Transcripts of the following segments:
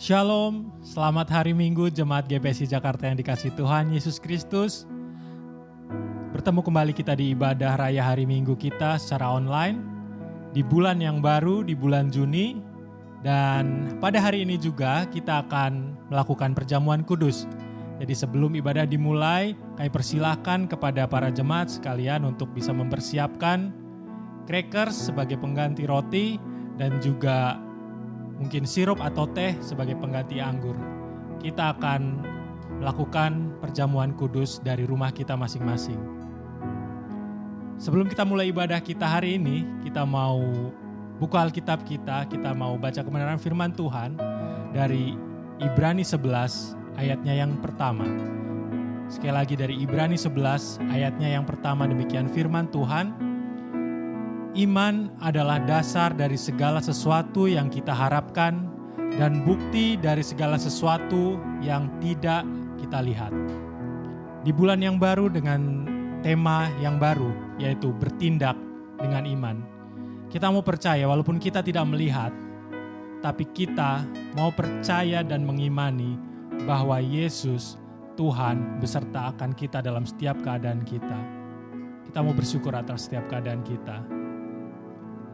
Shalom, selamat hari Minggu Jemaat GPSI Jakarta yang dikasihi Tuhan Yesus Kristus. Bertemu kembali kita di ibadah raya hari Minggu kita secara online di bulan yang baru, di bulan Juni. Dan pada hari ini juga kita akan melakukan perjamuan kudus. Jadi sebelum ibadah dimulai, kami persilahkan kepada para jemaat sekalian untuk bisa mempersiapkan crackers sebagai pengganti roti dan juga mungkin sirup atau teh sebagai pengganti anggur. Kita akan melakukan perjamuan kudus dari rumah kita masing-masing. Sebelum kita mulai ibadah kita hari ini, kita mau buka Alkitab kita mau baca kebenaran firman Tuhan dari Ibrani 11 ayatnya yang pertama. Sekali lagi dari Ibrani 11 ayatnya yang pertama, demikian firman Tuhan. Iman adalah dasar dari segala sesuatu yang kita harapkan dan bukti dari segala sesuatu yang tidak kita lihat. Di bulan yang baru dengan tema yang baru, yaitu bertindak dengan iman. Kita mau percaya walaupun kita tidak melihat, tapi kita mau percaya dan mengimani bahwa Yesus, Tuhan, beserta akan kita dalam setiap keadaan kita. Kita mau bersyukur atas setiap keadaan kita.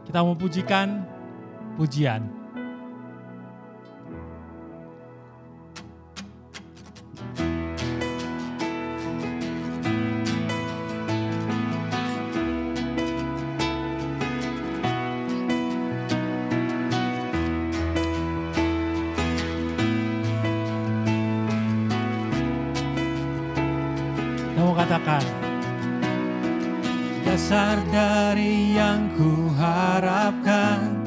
Kita mau pujikan pujian. Kita mau katakan, dasar dari yang kuharapkan,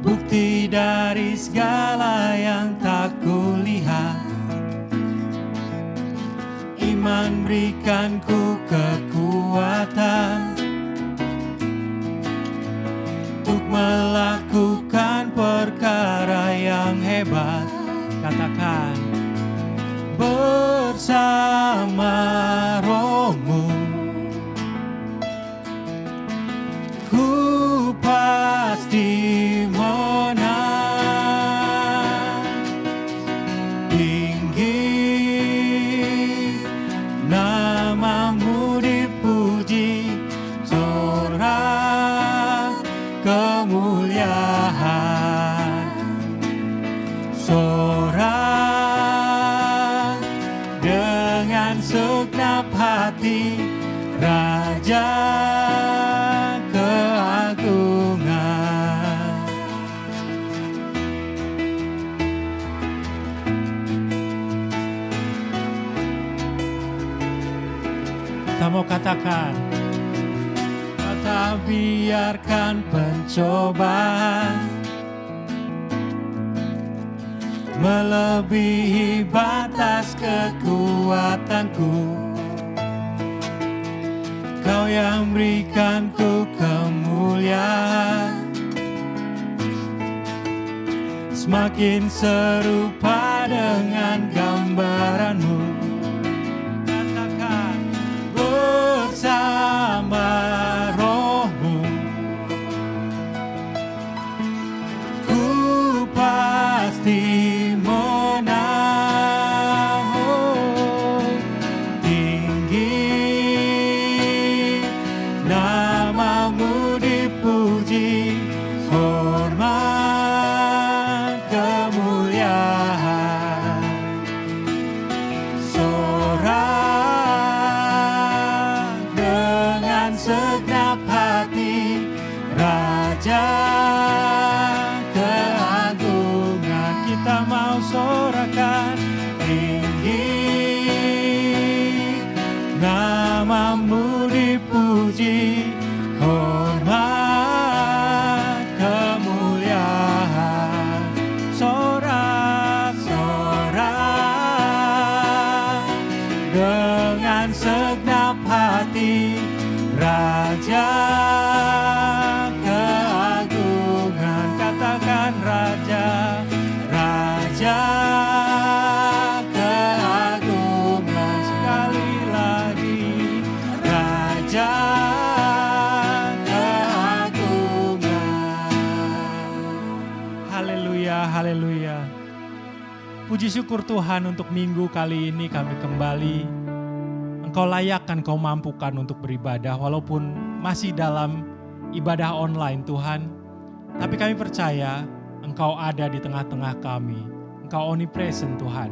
bukti dari segala yang tak kulihat. Iman berikan ku kekuatan untuk melakukan perkara yang hebat. Katakan, bersama Rohmu ku pasti menang. Tinggi namamu dipuji, sorak kemuliaan, sorak dengan segenap hati, Raja keagungan. Kita mau katakan, tak biarkan pencobaan melebihi batas kekuatanku. Kau yang berikan ku kemuliaan, semakin serupa dengan gambaranmu. Katakan, bersama Rohmu ku pasti menang. Oh, tinggi namamu dipuji, hormat kemuliaan, sorak dengan segenap hati, Raja keagungan. Kita mau sorakan, tinggi namamu dipuji, hormat kemuliaan, sorak-sorak dengan segenap hati, Raja keagungan. Katakan, Raja, Raja keagungan. Sekali lagi, Raja keagungan. Puji syukur Tuhan untuk minggu kali ini kami kembali. Engkau layakkan, Engkau mampukan untuk beribadah walaupun masih dalam ibadah online Tuhan. Tapi kami percaya Engkau ada di tengah-tengah kami. Engkau omnipresent Tuhan.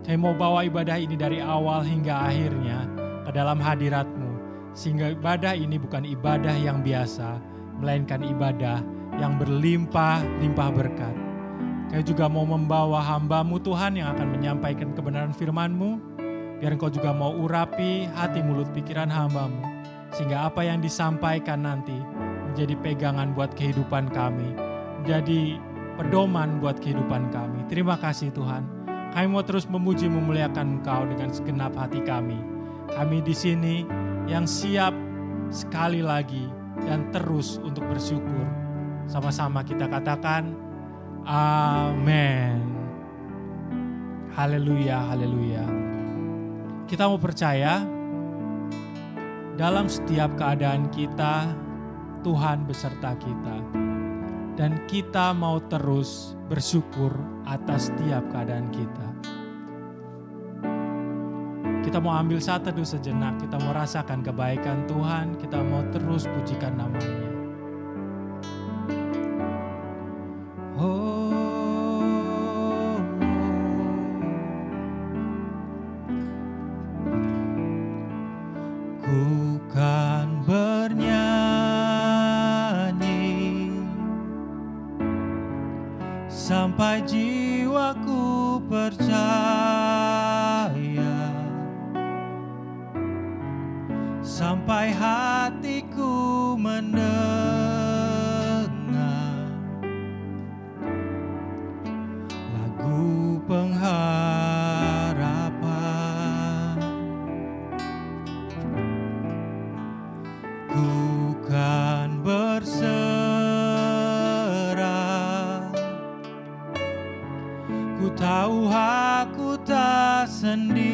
Kami mau bawa ibadah ini dari awal hingga akhirnya ke dalam hadirat-Mu. Sehingga ibadah ini bukan ibadah yang biasa, melainkan ibadah yang berlimpah-limpah berkat. Kami juga mau membawa hamba-Mu Tuhan yang akan menyampaikan kebenaran firman-Mu. Biar Engkau juga mau urapi hati, mulut, pikiran hamba-Mu. Sehingga apa yang disampaikan nanti menjadi pegangan buat kehidupan kami. Menjadi pedoman buat kehidupan kami. Terima kasih Tuhan. Kami mau terus memuji memuliakan Engkau dengan segenap hati kami. Kami di sini yang siap sekali lagi dan terus untuk bersyukur. Sama-sama kita katakan, amin. Haleluya, haleluya. Kita mau percaya dalam setiap keadaan kita, Tuhan beserta kita. Dan kita mau terus bersyukur atas setiap keadaan kita. Kita mau ambil saat teduh sejenak, kita mau rasakan kebaikan Tuhan, kita mau terus pujikan nama-Nya. Sampai jiwaku percaya, sampai hatiku mendengar lagu pengharapan. Ku kan berserah, ku tahu aku tak sendiri.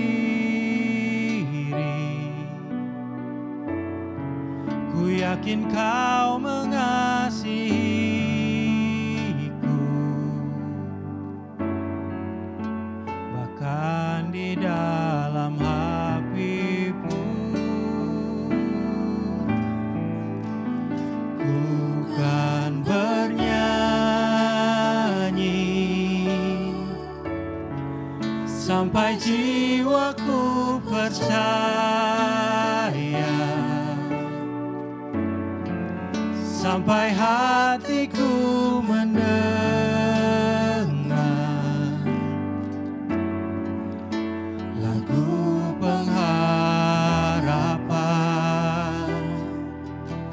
Ku yakin Kau mengasihiku, bahkan di dalam api-Mu. Ku kan bernyanyi sampai jiwaku percaya, sampai hatiku mendengar lagu pengharapan.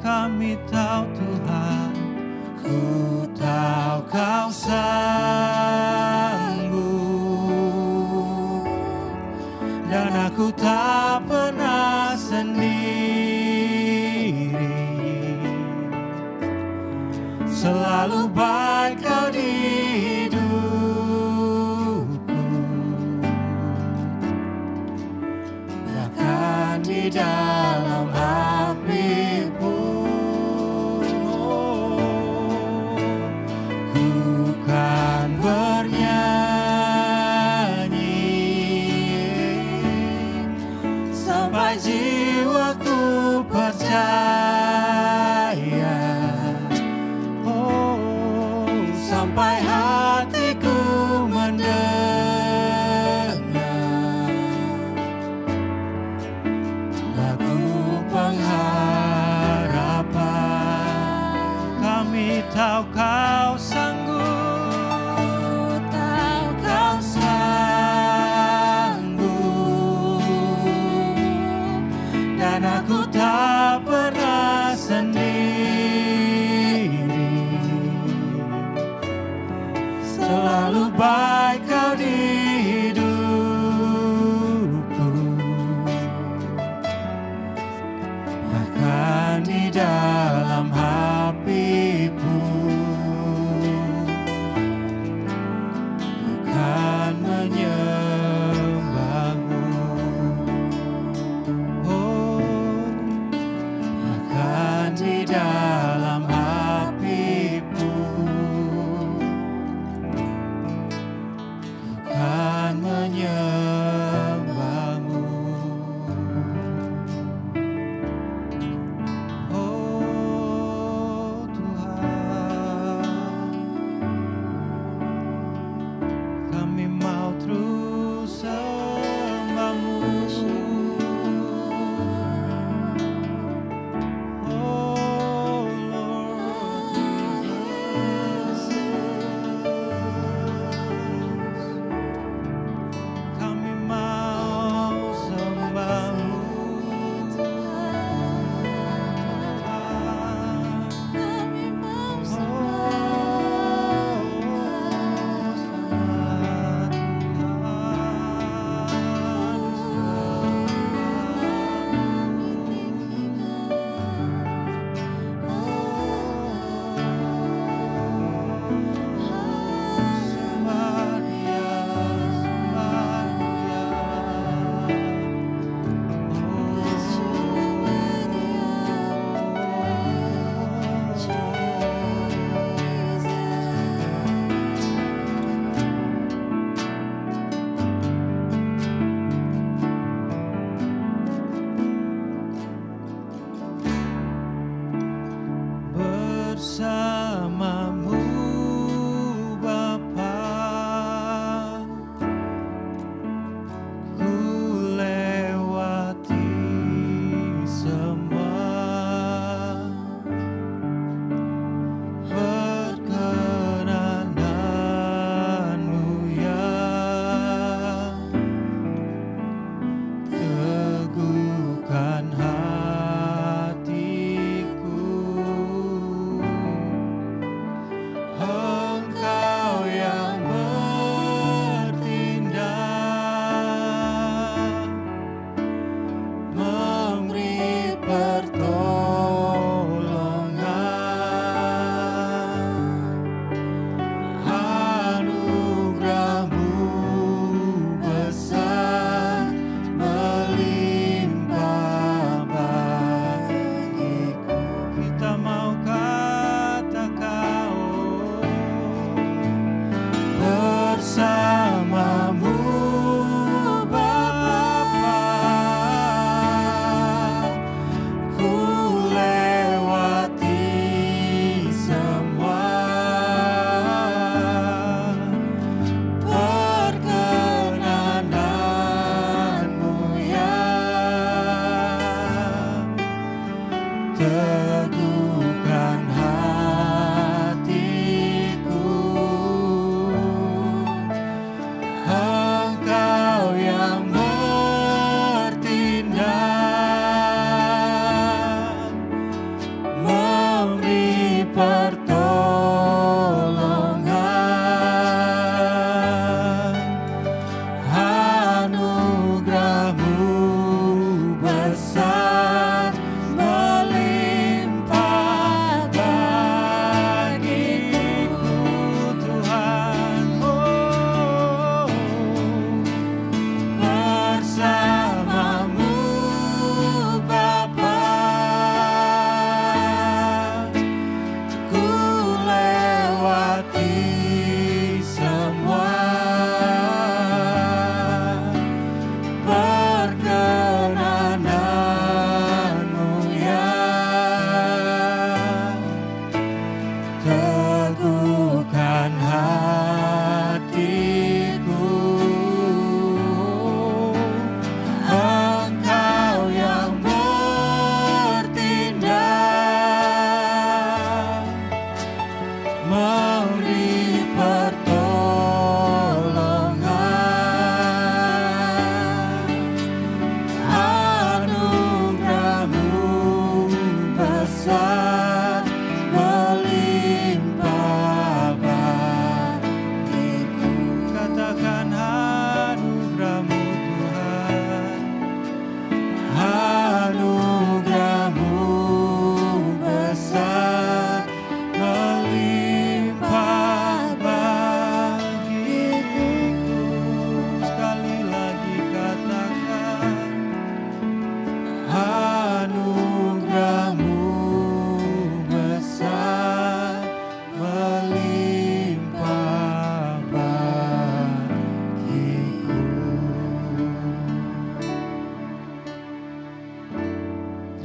Kami tahu Tuhan, ku tahu Kau sanggup, dan aku tak pernah sendiri. Selalu baik Kau di hidupku, bahkan di dalam api-Mu. Ku kan bernyanyi sampai jiwaku percaya, sampai hatiku mendengar lagu pengharapan. Kami tahu Kau sanggup, tahu Kau sanggup,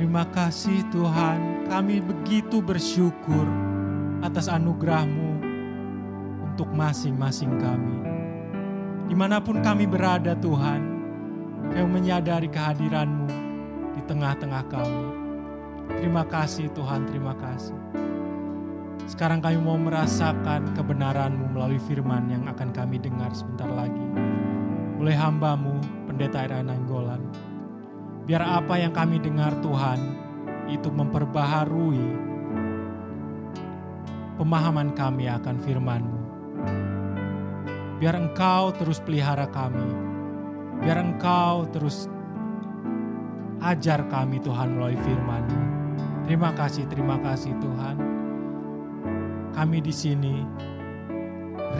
Terima kasih Tuhan, kami begitu bersyukur atas anugerah-Mu untuk masing-masing kami. Dimanapun kami berada Tuhan, kami menyadari kehadiran-Mu di tengah-tengah kami. Terima kasih Tuhan, terima kasih. Sekarang kami mau merasakan kebenaran-Mu melalui firman yang akan kami dengar sebentar lagi. Oleh hamba-Mu, Pendeta Ira Nainggolan. Biar apa yang kami dengar Tuhan, itu memperbaharui pemahaman kami akan firman-Mu. Biar Engkau terus pelihara kami. Biar Engkau terus ajar kami Tuhan melalui firman-Mu. Terima kasih Tuhan. Kami di sini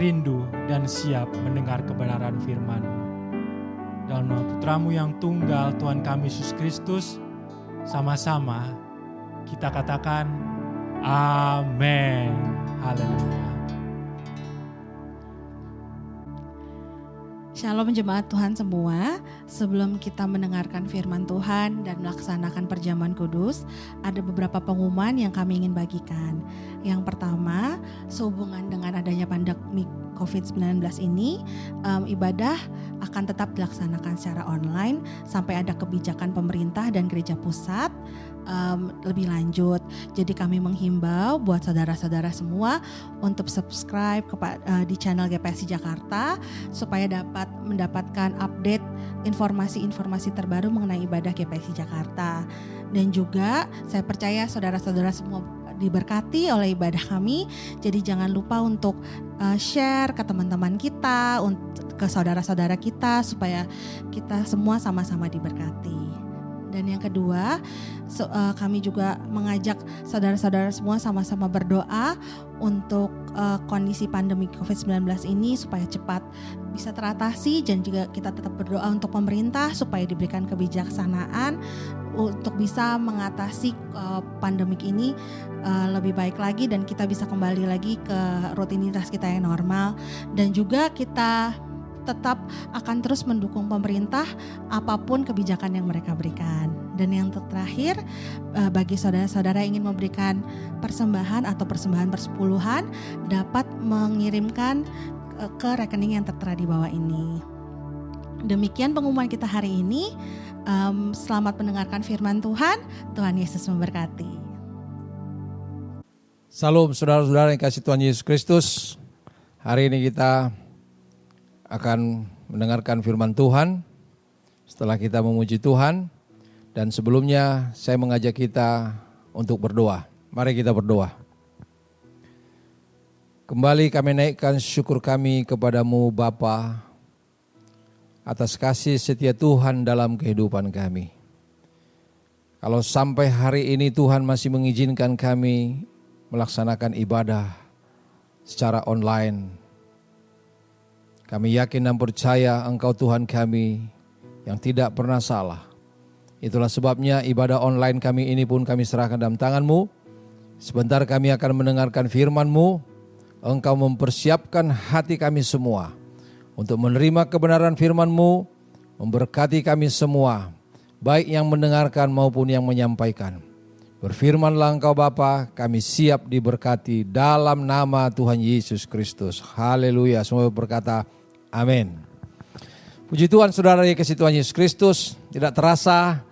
rindu dan siap mendengar kebenaran firman-Mu. Dalam nama Putra-Mu yang tunggal, Tuhan kami Yesus Kristus, sama-sama kita katakan amin. Haleluya. Shalom jemaat Tuhan semua. Sebelum kita mendengarkan firman Tuhan dan melaksanakan perjamuan kudus, ada beberapa pengumuman yang kami ingin bagikan. Yang pertama, sehubungan dengan adanya pandemi COVID-19 ini, ibadah akan tetap dilaksanakan secara online sampai ada kebijakan pemerintah dan gereja pusat lebih lanjut. Jadi kami menghimbau buat saudara-saudara semua untuk subscribe di channel GPSI Jakarta supaya dapat mendapatkan update informasi-informasi terbaru mengenai ibadah GPSI Jakarta. Dan juga saya percaya saudara-saudara semua diberkati oleh ibadah kami. Jadi jangan lupa untuk share ke teman-teman kita, ke saudara-saudara kita supaya kita semua sama-sama diberkati. Dan yang kedua, kami juga mengajak saudara-saudara semua sama-sama berdoa untuk kondisi pandemi COVID-19 ini supaya cepat bisa teratasi, dan juga kita tetap berdoa untuk pemerintah supaya diberikan kebijaksanaan untuk bisa mengatasi pandemik ini lebih baik lagi dan kita bisa kembali lagi ke rutinitas kita yang normal. Dan juga kita tetap akan terus mendukung pemerintah apapun kebijakan yang mereka berikan. Dan yang terakhir, bagi saudara-saudara yang ingin memberikan persembahan atau persembahan persepuluhan dapat mengirimkan ke rekening yang tertera di bawah ini. Demikian pengumuman kita hari ini. Selamat mendengarkan firman Tuhan. Tuhan Yesus memberkati. Salam saudara-saudara yang kasih Tuhan Yesus Kristus. Hari ini kita akan mendengarkan firman Tuhan setelah kita memuji Tuhan, dan sebelumnya saya mengajak kita untuk berdoa. Mari kita berdoa. Kembali kami naikkan syukur kami kepadamu Bapa atas kasih setia Tuhan dalam kehidupan kami. Kalau sampai hari ini Tuhan masih mengizinkan kami melaksanakan ibadah secara online, kami yakin dan percaya Engkau Tuhan kami yang tidak pernah salah. Itulah sebabnya ibadah online kami ini pun kami serahkan dalam tangan-Mu. Sebentar kami akan mendengarkan firman-Mu. Engkau mempersiapkan hati kami semua untuk menerima kebenaran firman-Mu, memberkati kami semua, baik yang mendengarkan maupun yang menyampaikan. Berfirmanlah Engkau Bapa, kami siap diberkati dalam nama Tuhan Yesus Kristus. Haleluya. Semua berkata amin. Puji Tuhan saudara yang kasih Tuhan Yesus Kristus. Tidak terasa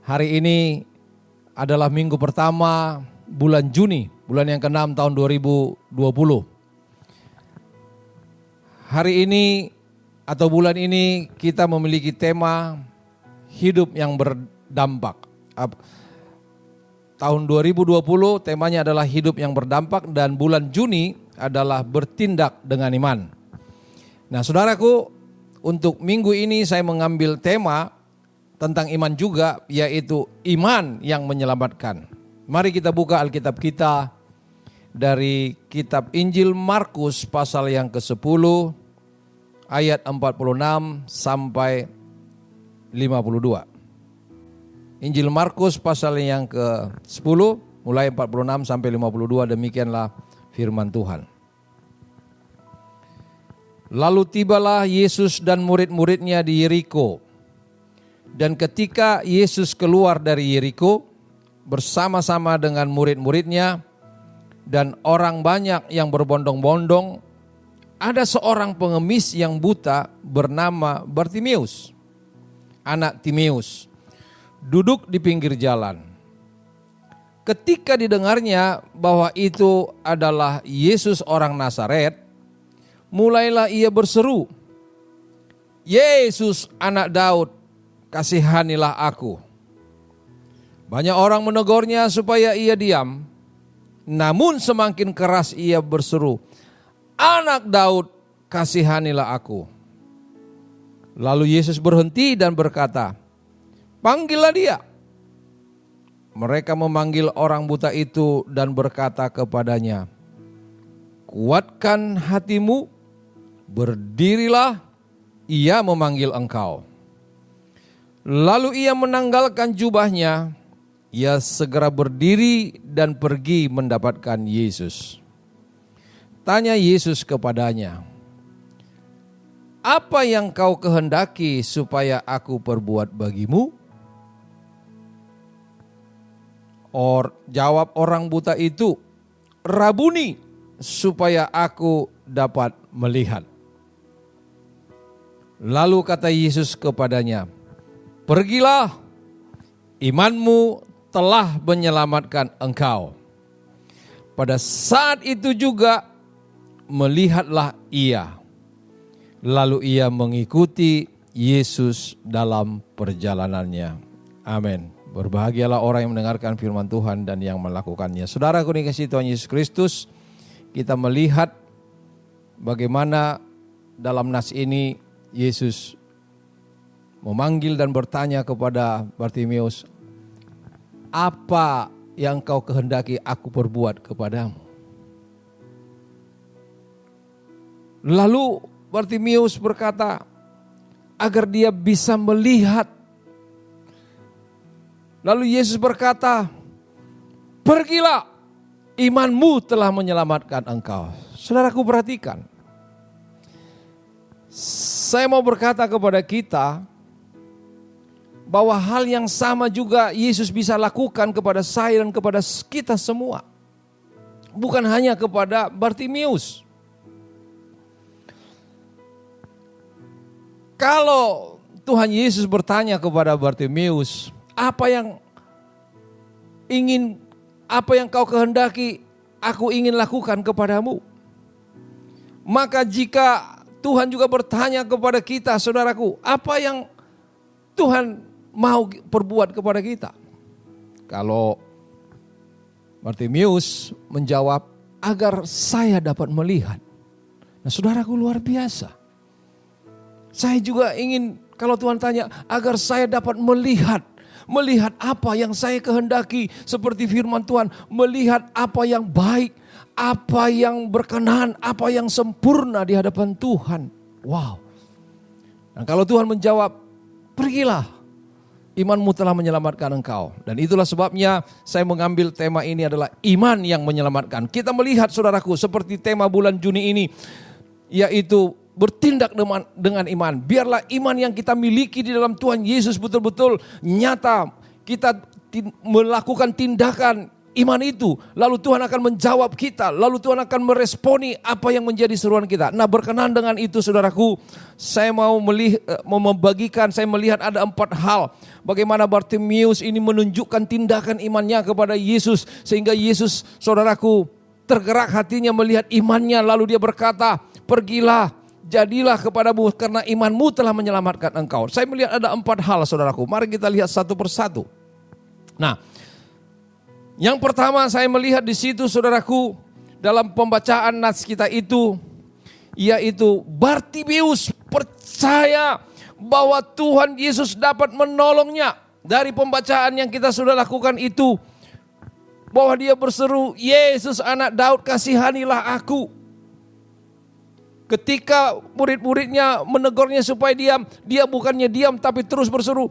hari ini adalah minggu pertama bulan Juni, bulan yang ke-6 tahun 2020. Hari ini atau bulan ini kita memiliki tema hidup yang berdampak. Tahun 2020 temanya adalah hidup yang berdampak, dan bulan Juni adalah bertindak dengan iman. Nah saudaraku, untuk minggu ini saya mengambil tema tentang iman juga, yaitu iman yang menyelamatkan. Mari kita buka Alkitab kita dari kitab Injil Markus pasal yang ke-10 ayat 46 sampai 52. Injil Markus pasal yang ke-10 mulai 46 sampai 52, demikianlah firman Tuhan. Lalu tibalah Yesus dan murid-muridnya di Yeriko. Dan ketika Yesus keluar dari Yeriko, bersama-sama dengan murid-muridnya dan orang banyak yang berbondong-bondong, ada seorang pengemis yang buta bernama Bartimeus, anak Timeus, duduk di pinggir jalan. Ketika didengarnya bahwa itu adalah Yesus orang Nazaret, mulailah ia berseru, "Yesus anak Daud, kasihanilah aku." Banyak orang menegurnya supaya ia diam, namun semakin keras ia berseru, "Anak Daud, kasihanilah aku." Lalu Yesus berhenti dan berkata, "Panggillah dia." Mereka memanggil orang buta itu dan berkata kepadanya, "Kuatkan hatimu, berdirilah, ia memanggil engkau." Lalu ia menanggalkan jubahnya, ia segera berdiri dan pergi mendapatkan Yesus. Tanya Yesus kepadanya, "Apa yang kau kehendaki supaya aku perbuat bagimu?" Jawab orang buta itu, "Rabuni, supaya aku dapat melihat." Lalu kata Yesus kepadanya, "Pergilah, imanmu telah menyelamatkan engkau." Pada saat itu juga melihatlah ia. Lalu ia mengikuti Yesus dalam perjalanannya. Amin. Berbahagialah orang yang mendengarkan firman Tuhan dan yang melakukannya. Saudaraku dikasihi Tuhan Yesus Kristus, kita melihat bagaimana dalam nas ini Yesus memanggil dan bertanya kepada Bartimeus, "Apa yang kau kehendaki aku perbuat kepadamu?" Lalu Bartimeus berkata, agar dia bisa melihat. Lalu Yesus berkata, "Pergilah, imanmu telah menyelamatkan engkau." Saudaraku perhatikan, saya mau berkata kepada kita bahwa hal yang sama juga Yesus bisa lakukan kepada saya dan kepada kita semua. Bukan hanya kepada Bartimeus. Kalau Tuhan Yesus bertanya kepada Bartimeus, apa yang kau kehendaki aku ingin lakukan kepadamu. Maka jika Tuhan juga bertanya kepada kita, saudaraku, apa yang Tuhan mau perbuat kepada kita? Kalau Bartimeus menjawab, agar saya dapat melihat. Nah, saudaraku, luar biasa. Saya juga ingin, kalau Tuhan tanya, agar saya dapat melihat. Melihat apa yang saya kehendaki, seperti firman Tuhan, melihat apa yang baik, apa yang berkenan, apa yang sempurna di hadapan Tuhan. Wow. Dan kalau Tuhan menjawab, pergilah, imanmu telah menyelamatkan engkau. Dan itulah sebabnya saya mengambil tema ini adalah iman yang menyelamatkan. Kita melihat, saudaraku, seperti tema bulan Juni ini, yaitu bertindak dengan iman. Biarlah iman yang kita miliki di dalam Tuhan Yesus betul-betul nyata. Kita melakukan tindakan iman itu. Lalu Tuhan akan menjawab kita. Lalu Tuhan akan meresponi apa yang menjadi seruan kita. Nah, berkenan dengan itu, saudaraku, saya mau membagikan, saya melihat ada 4 hal. Bagaimana Bartimeus ini menunjukkan tindakan imannya kepada Yesus. Sehingga Yesus, saudaraku, tergerak hatinya melihat imannya. Lalu dia berkata, pergilah. Jadilah kepadamu karena imanmu telah menyelamatkan engkau. Saya melihat ada 4 hal, saudaraku. Mari kita lihat satu persatu. Nah, yang pertama saya melihat di situ, saudaraku, dalam pembacaan nats kita itu, yaitu Bartimeus percaya bahwa Tuhan Yesus dapat menolongnya. Dari pembacaan yang kita sudah lakukan itu, bahwa dia berseru, "Yesus anak Daud, kasihanilah aku." Ketika murid-muridnya menegurnya supaya diam, dia bukannya diam tapi terus berseru,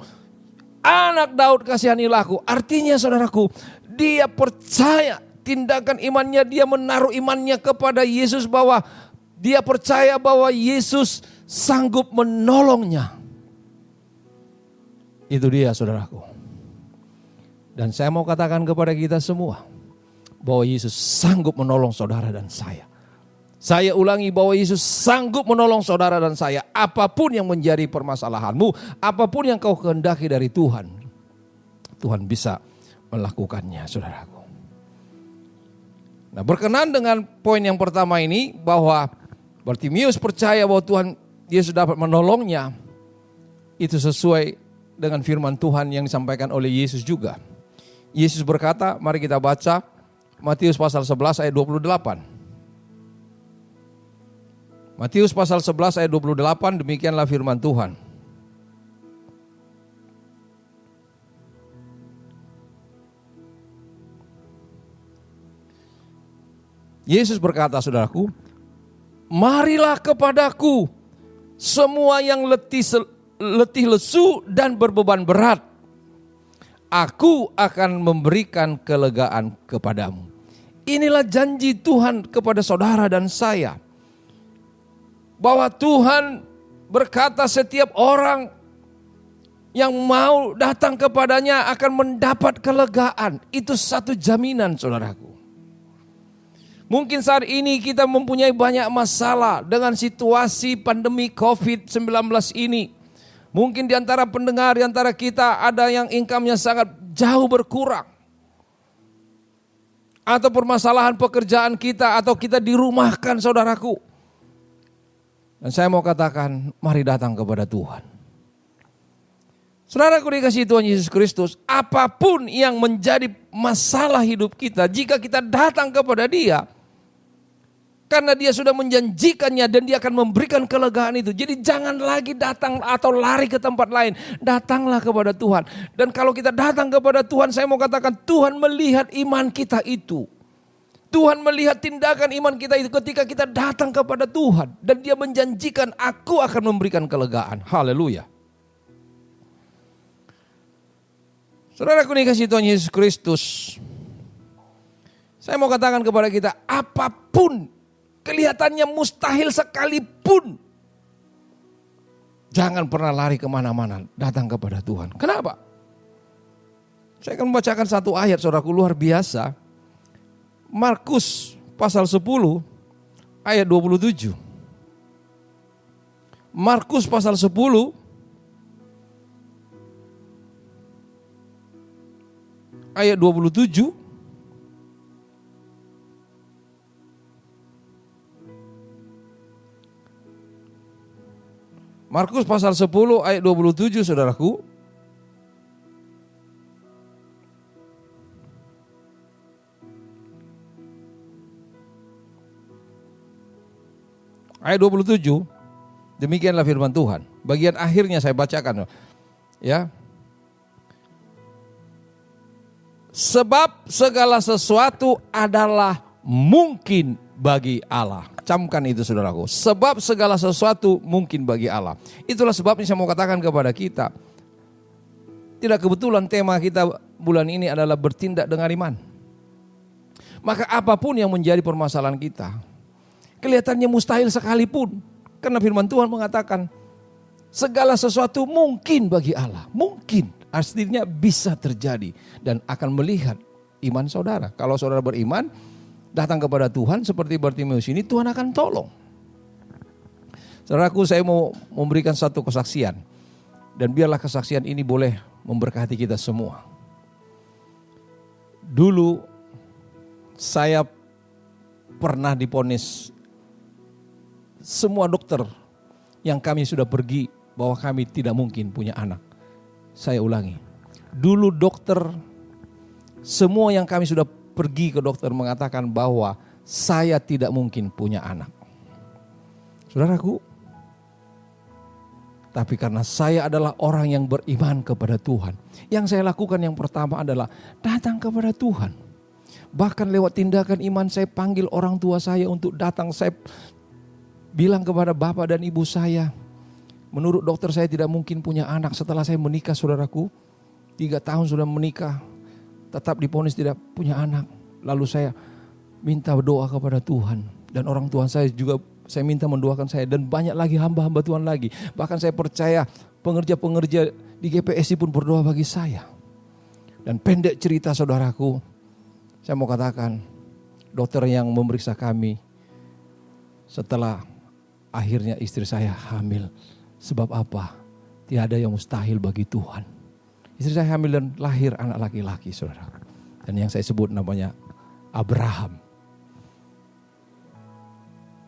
"Anak Daud, kasihanilah aku." Artinya, saudaraku, dia percaya tindakan imannya, dia menaruh imannya kepada Yesus, bahwa dia percaya bahwa Yesus sanggup menolongnya. Itu dia, saudaraku. Dan saya mau katakan kepada kita semua bahwa Yesus sanggup menolong saudara dan saya. Saya ulangi bahwa Yesus sanggup menolong saudara dan saya. Apapun yang menjadi permasalahanmu, apapun yang kau kehendaki dari Tuhan, Tuhan bisa melakukannya, saudaraku. Nah, berkenan dengan poin yang pertama ini bahwa Bartimius percaya bahwa Tuhan Yesus dapat menolongnya. Itu sesuai dengan firman Tuhan yang disampaikan oleh Yesus juga. Yesus berkata, mari kita baca Matius pasal 11 ayat 28. Matius pasal 11 ayat 28, demikianlah firman Tuhan. Yesus berkata, saudaraku, marilah kepadaku semua yang letih lesu dan berbeban berat. Aku akan memberikan kelegaan kepadamu. Inilah janji Tuhan kepada saudara dan saya. Bahwa Tuhan berkata setiap orang yang mau datang kepadanya akan mendapat kelegaan. Itu satu jaminan, saudaraku. Mungkin saat ini kita mempunyai banyak masalah dengan situasi pandemi COVID-19 ini. Mungkin di antara pendengar, di antara kita ada yang income-nya sangat jauh berkurang. Atau permasalahan pekerjaan kita, atau kita dirumahkan, saudaraku. Dan saya mau katakan, mari datang kepada Tuhan. Saudaraku dikasihi Tuhan Yesus Kristus, apapun yang menjadi masalah hidup kita, jika kita datang kepada Dia, karena Dia sudah menjanjikannya dan Dia akan memberikan kelegaan itu. Jadi jangan lagi datang atau lari ke tempat lain. Datanglah kepada Tuhan. Dan kalau kita datang kepada Tuhan, saya mau katakan Tuhan melihat iman kita itu. Tuhan melihat tindakan iman kita itu ketika kita datang kepada Tuhan. Dan Dia menjanjikan, aku akan memberikan kelegaan. Haleluya. Saudaraku dikasihi Tuhan Yesus Kristus, saya mau katakan kepada kita, apapun kelihatannya mustahil sekalipun, jangan pernah lari kemana-mana, datang kepada Tuhan. Kenapa? Saya akan membacakan satu ayat, saudaraku, luar biasa. Markus pasal 10 ayat 27. Markus pasal 10 ayat 27. Markus pasal 10 ayat 27, saudaraku. Ayat 27, demikianlah firman Tuhan. Bagian akhirnya saya bacakan. Ya. Sebab segala sesuatu adalah mungkin bagi Allah. Camkan itu, saudaraku. Sebab segala sesuatu mungkin bagi Allah. Itulah sebabnya saya mau katakan kepada kita. Tidak kebetulan tema kita bulan ini adalah bertindak dengan iman. Maka apapun yang menjadi permasalahan kita, kelihatannya mustahil sekalipun. Karena firman Tuhan mengatakan, segala sesuatu mungkin bagi Allah. Mungkin, artinya bisa terjadi. Dan akan melihat iman saudara. Kalau saudara beriman, datang kepada Tuhan seperti Bartimius ini, Tuhan akan tolong. Saudaraku, saya mau memberikan satu kesaksian. Dan biarlah kesaksian ini boleh memberkati kita semua. Dulu saya pernah divonis, semua dokter yang kami sudah pergi bahwa kami tidak mungkin punya anak. Saya ulangi. Dulu dokter, semua yang kami sudah pergi ke dokter mengatakan bahwa saya tidak mungkin punya anak. Saudaraku, tapi karena saya adalah orang yang beriman kepada Tuhan, yang saya lakukan yang pertama adalah datang kepada Tuhan. Bahkan lewat tindakan iman saya panggil orang tua saya untuk datang. Saya bilang kepada bapak dan ibu saya, menurut dokter saya tidak mungkin punya anak. Setelah saya menikah, saudaraku, 3 tahun sudah menikah, tetap divonis tidak punya anak. Lalu saya minta berdoa kepada Tuhan. Dan orang tua saya juga saya minta mendoakan saya. Dan banyak lagi hamba-hamba Tuhan lagi. Bahkan saya percaya pengerja-pengerja di GPSI pun berdoa bagi saya. Dan pendek cerita saudaraku, saya mau katakan, dokter yang memeriksa kami, setelah akhirnya istri saya hamil. Sebab apa? Tidak ada yang mustahil bagi Tuhan. Istri saya hamil dan lahir anak laki-laki, saudara. Dan yang saya sebut namanya Abraham.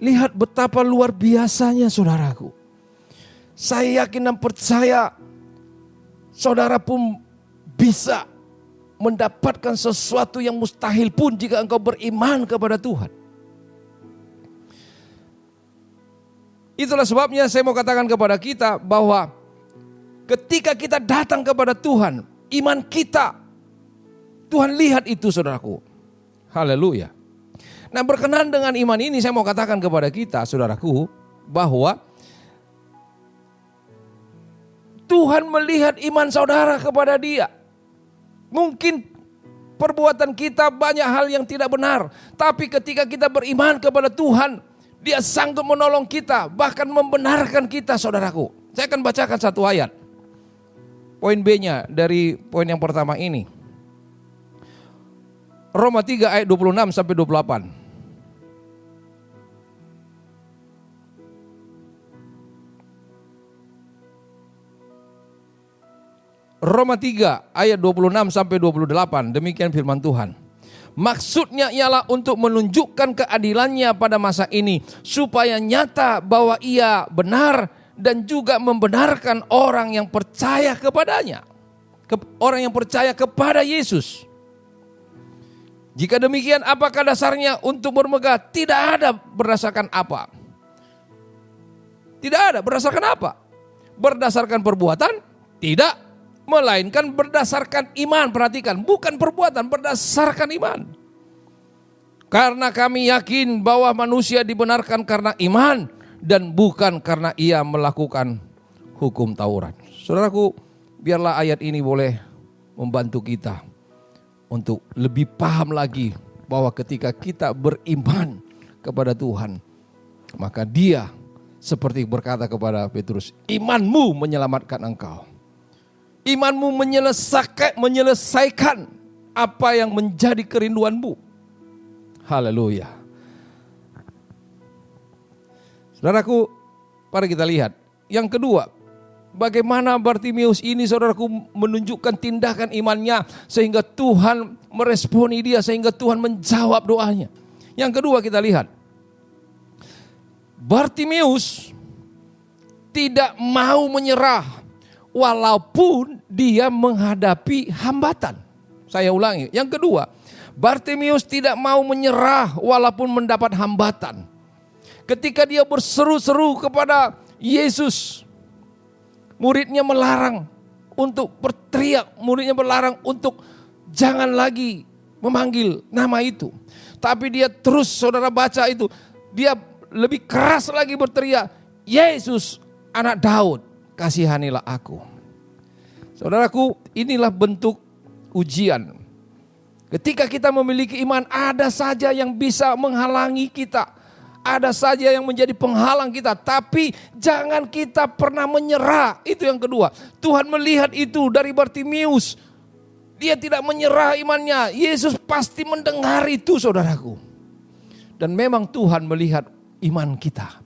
Lihat betapa luar biasanya, saudaraku. Saya yakin dan percaya saudara pun bisa mendapatkan sesuatu yang mustahil pun jika engkau beriman kepada Tuhan. Itulah sebabnya saya mau katakan kepada kita bahwa ketika kita datang kepada Tuhan, iman kita, Tuhan lihat itu, saudaraku. Haleluya. Nah, berkenaan dengan iman ini saya mau katakan kepada kita, saudaraku, bahwa Tuhan melihat iman saudara kepada Dia. Mungkin perbuatan kita banyak hal yang tidak benar, tapi ketika kita beriman kepada Tuhan, Dia sanggup menolong kita, bahkan membenarkan kita, saudaraku. Saya akan bacakan satu ayat. Poin B-nya dari poin yang pertama ini. Roma 3 ayat 26 sampai 28. Roma 3 ayat 26 sampai 28, demikian firman Tuhan. Maksudnya ialah untuk menunjukkan keadilannya pada masa ini, supaya nyata bahwa Ia benar dan juga membenarkan orang yang percaya kepadanya. Orang yang percaya kepada Yesus. Jika demikian, apakah dasarnya untuk bermegah? Tidak ada. Berdasarkan apa? Tidak ada. Berdasarkan apa? Berdasarkan perbuatan? Tidak. Melainkan berdasarkan iman. Perhatikan, bukan perbuatan, berdasarkan iman. Karena kami yakin bahwa manusia dibenarkan karena iman dan bukan karena ia melakukan hukum Taurat. Saudaraku, biarlah ayat ini boleh membantu kita untuk lebih paham lagi bahwa ketika kita beriman kepada Tuhan, maka Dia seperti berkata kepada Petrus, imanmu menyelamatkan engkau. Imanmu menyelesaikan apa yang menjadi kerinduanmu. Haleluya. Saudaraku, mari kita lihat. Yang kedua, bagaimana Bartimeus ini, saudaraku, menunjukkan tindakan imannya sehingga Tuhan meresponi dia, sehingga Tuhan menjawab doanya. Yang kedua kita lihat. Bartimeus tidak mau menyerah walaupun dia menghadapi hambatan. Saya ulangi. Yang kedua, Bartimeus tidak mau menyerah walaupun mendapat hambatan. Ketika dia berseru-seru kepada Yesus, muridnya melarang untuk berteriak, muridnya melarang untuk jangan lagi memanggil nama itu. Tapi dia terus, saudara baca itu, dia lebih keras lagi berteriak, Yesus anak Daud, kasihanilah aku. Saudaraku, inilah bentuk ujian. Ketika kita memiliki iman, ada saja yang bisa menghalangi kita. Ada saja yang menjadi penghalang kita. Tapi jangan kita pernah menyerah. Itu yang kedua. Tuhan melihat itu dari Bartimeus. Dia tidak menyerah imannya. Yesus pasti mendengar itu, saudaraku. Dan memang Tuhan melihat iman kita.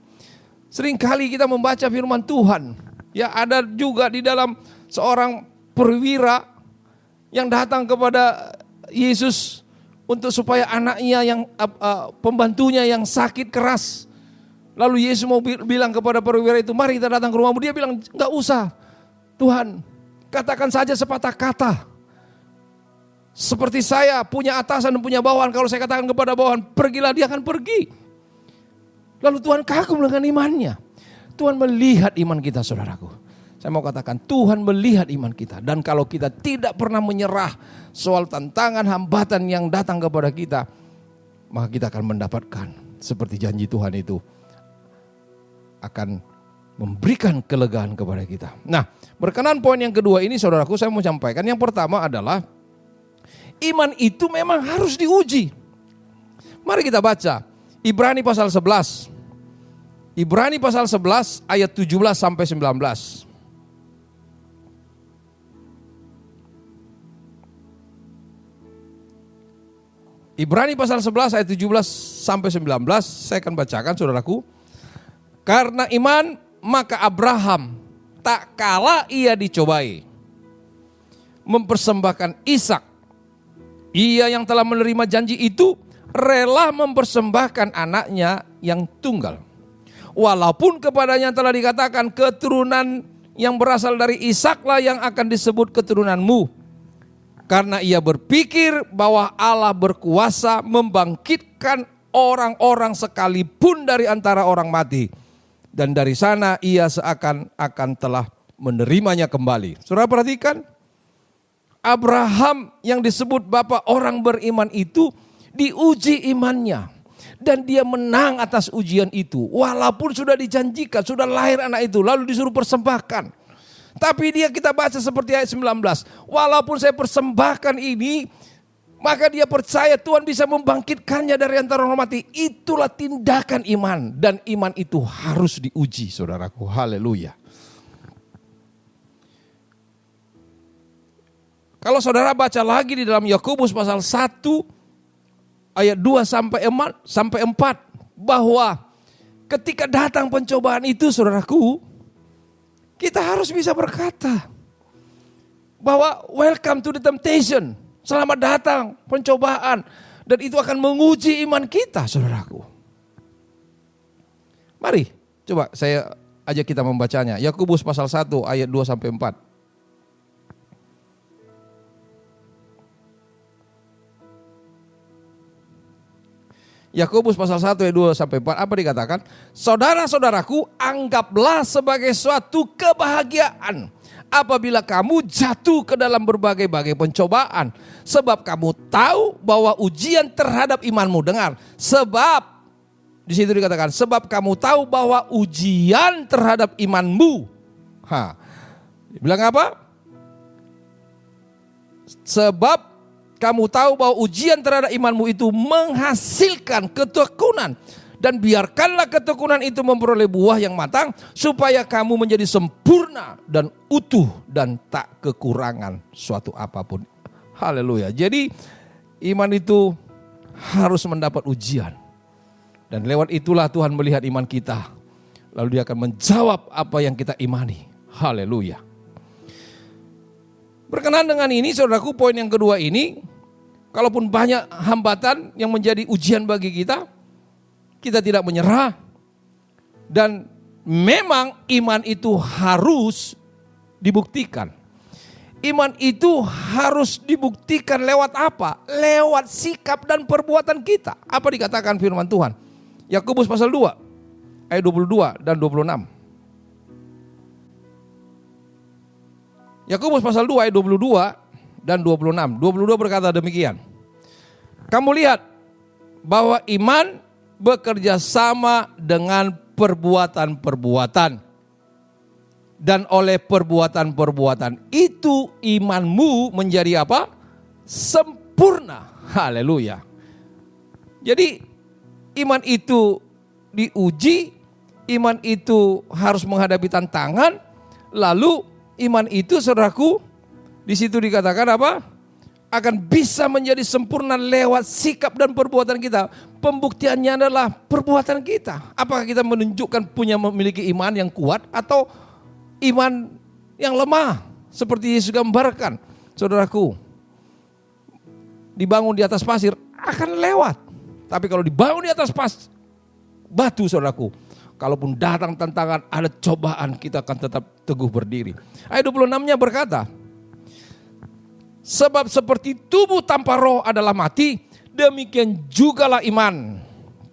Seringkali kita membaca firman Tuhan. Ya, ada juga di dalam seorang perwira yang datang kepada Yesus untuk supaya anaknya yang pembantunya yang sakit keras. Lalu Yesus mau bilang kepada perwira itu, mari kita datang ke rumahmu. Dia bilang, enggak usah Tuhan, katakan saja sepatah kata. Seperti saya punya atasan dan punya bawahan, kalau saya katakan kepada bawahan, pergilah, dia akan pergi. Lalu Tuhan kagum dengan imannya. Tuhan melihat iman kita, saudaraku. Saya mau katakan, Tuhan melihat iman kita. Dan kalau kita tidak pernah menyerah soal tantangan, hambatan yang datang kepada kita, maka kita akan mendapatkan seperti janji Tuhan itu akan memberikan kelegaan kepada kita. Nah, berkenaan poin yang kedua ini, saudaraku, saya mau sampaikan. Yang pertama adalah iman itu memang harus diuji. Mari kita baca Ibrani pasal 11. Ibrani pasal 11 ayat 17 sampai 19. Ibrani pasal 11 ayat 17 sampai 19 saya akan bacakan saudaraku. Karena iman maka Abraham tak kala ia dicobai mempersembahkan Ishak. Ia yang telah menerima janji itu rela mempersembahkan anaknya yang tunggal. Walaupun kepadanya telah dikatakan keturunan yang berasal dari Ishaklah yang akan disebut keturunanmu. Karena ia berpikir bahwa Allah berkuasa membangkitkan orang-orang sekalipun dari antara orang mati. Dan dari sana ia seakan-akan telah menerimanya kembali. Saudara perhatikan, Abraham yang disebut bapak orang beriman itu diuji imannya. Dan dia menang atas ujian itu. Walaupun sudah dijanjikan, sudah lahir anak itu, lalu disuruh persembahkan. Tapi kita baca seperti ayat 19. Walaupun saya persembahkan ini, maka dia percaya Tuhan bisa membangkitkannya dari antara orang mati. Itulah tindakan iman. Dan iman itu harus diuji, saudaraku. Haleluya. Kalau saudara baca lagi di dalam Yakobus pasal 1 ayat 2 sampai 4 bahwa ketika datang pencobaan itu saudaraku, kita harus bisa berkata bahwa welcome to the temptation. Selamat datang pencobaan. Dan itu akan menguji iman kita saudaraku. Mari coba saya ajak kita membacanya. Yakobus pasal 1 ayat 2 sampai 4. Yakobus pasal 1 ayat 2 sampai 4 apa dikatakan? Saudara-saudaraku, anggaplah sebagai suatu kebahagiaan apabila kamu jatuh ke dalam berbagai-bagai pencobaan, sebab kamu tahu bahwa ujian terhadap imanmu, dengar, sebab di situ dikatakan sebab kamu tahu bahwa ujian terhadap imanmu. Bilang apa? Sebab kamu tahu bahwa ujian terhadap imanmu itu menghasilkan ketekunan. Dan biarkanlah ketekunan itu memperoleh buah yang matang, supaya kamu menjadi sempurna dan utuh dan tak kekurangan suatu apapun. Haleluya. Jadi iman itu harus mendapat ujian. Dan lewat itulah Tuhan melihat iman kita. Lalu dia akan menjawab apa yang kita imani. Haleluya. Berkenaan dengan ini saudaraku, poin yang kedua ini, kalaupun banyak hambatan yang menjadi ujian bagi kita, kita tidak menyerah. Dan memang iman itu harus dibuktikan. Iman itu harus dibuktikan lewat apa? Lewat sikap dan perbuatan kita. Apa dikatakan firman Tuhan? Yakobus pasal 2 ayat 22 dan 26. Yakobus pasal 2 ayat 22 dan 26. 22 berkata demikian. Kamu lihat bahwa iman bekerja sama dengan perbuatan-perbuatan. Dan oleh perbuatan-perbuatan itu imanmu menjadi apa? Sempurna. Haleluya. Jadi iman itu diuji, iman itu harus menghadapi tantangan, lalu iman itu saudaraku di situ dikatakan apa? Akan bisa menjadi sempurna lewat sikap dan perbuatan kita. Pembuktiannya adalah perbuatan kita. Apakah kita menunjukkan memiliki iman yang kuat atau iman yang lemah seperti Yesus gambarkan. Saudaraku, dibangun di atas pasir akan lewat. Tapi kalau dibangun di atas batu saudaraku, kalaupun datang tantangan, ada cobaan, kita akan tetap teguh berdiri. Ayat 26-nya berkata, sebab seperti tubuh tanpa roh adalah mati, demikian jugalah iman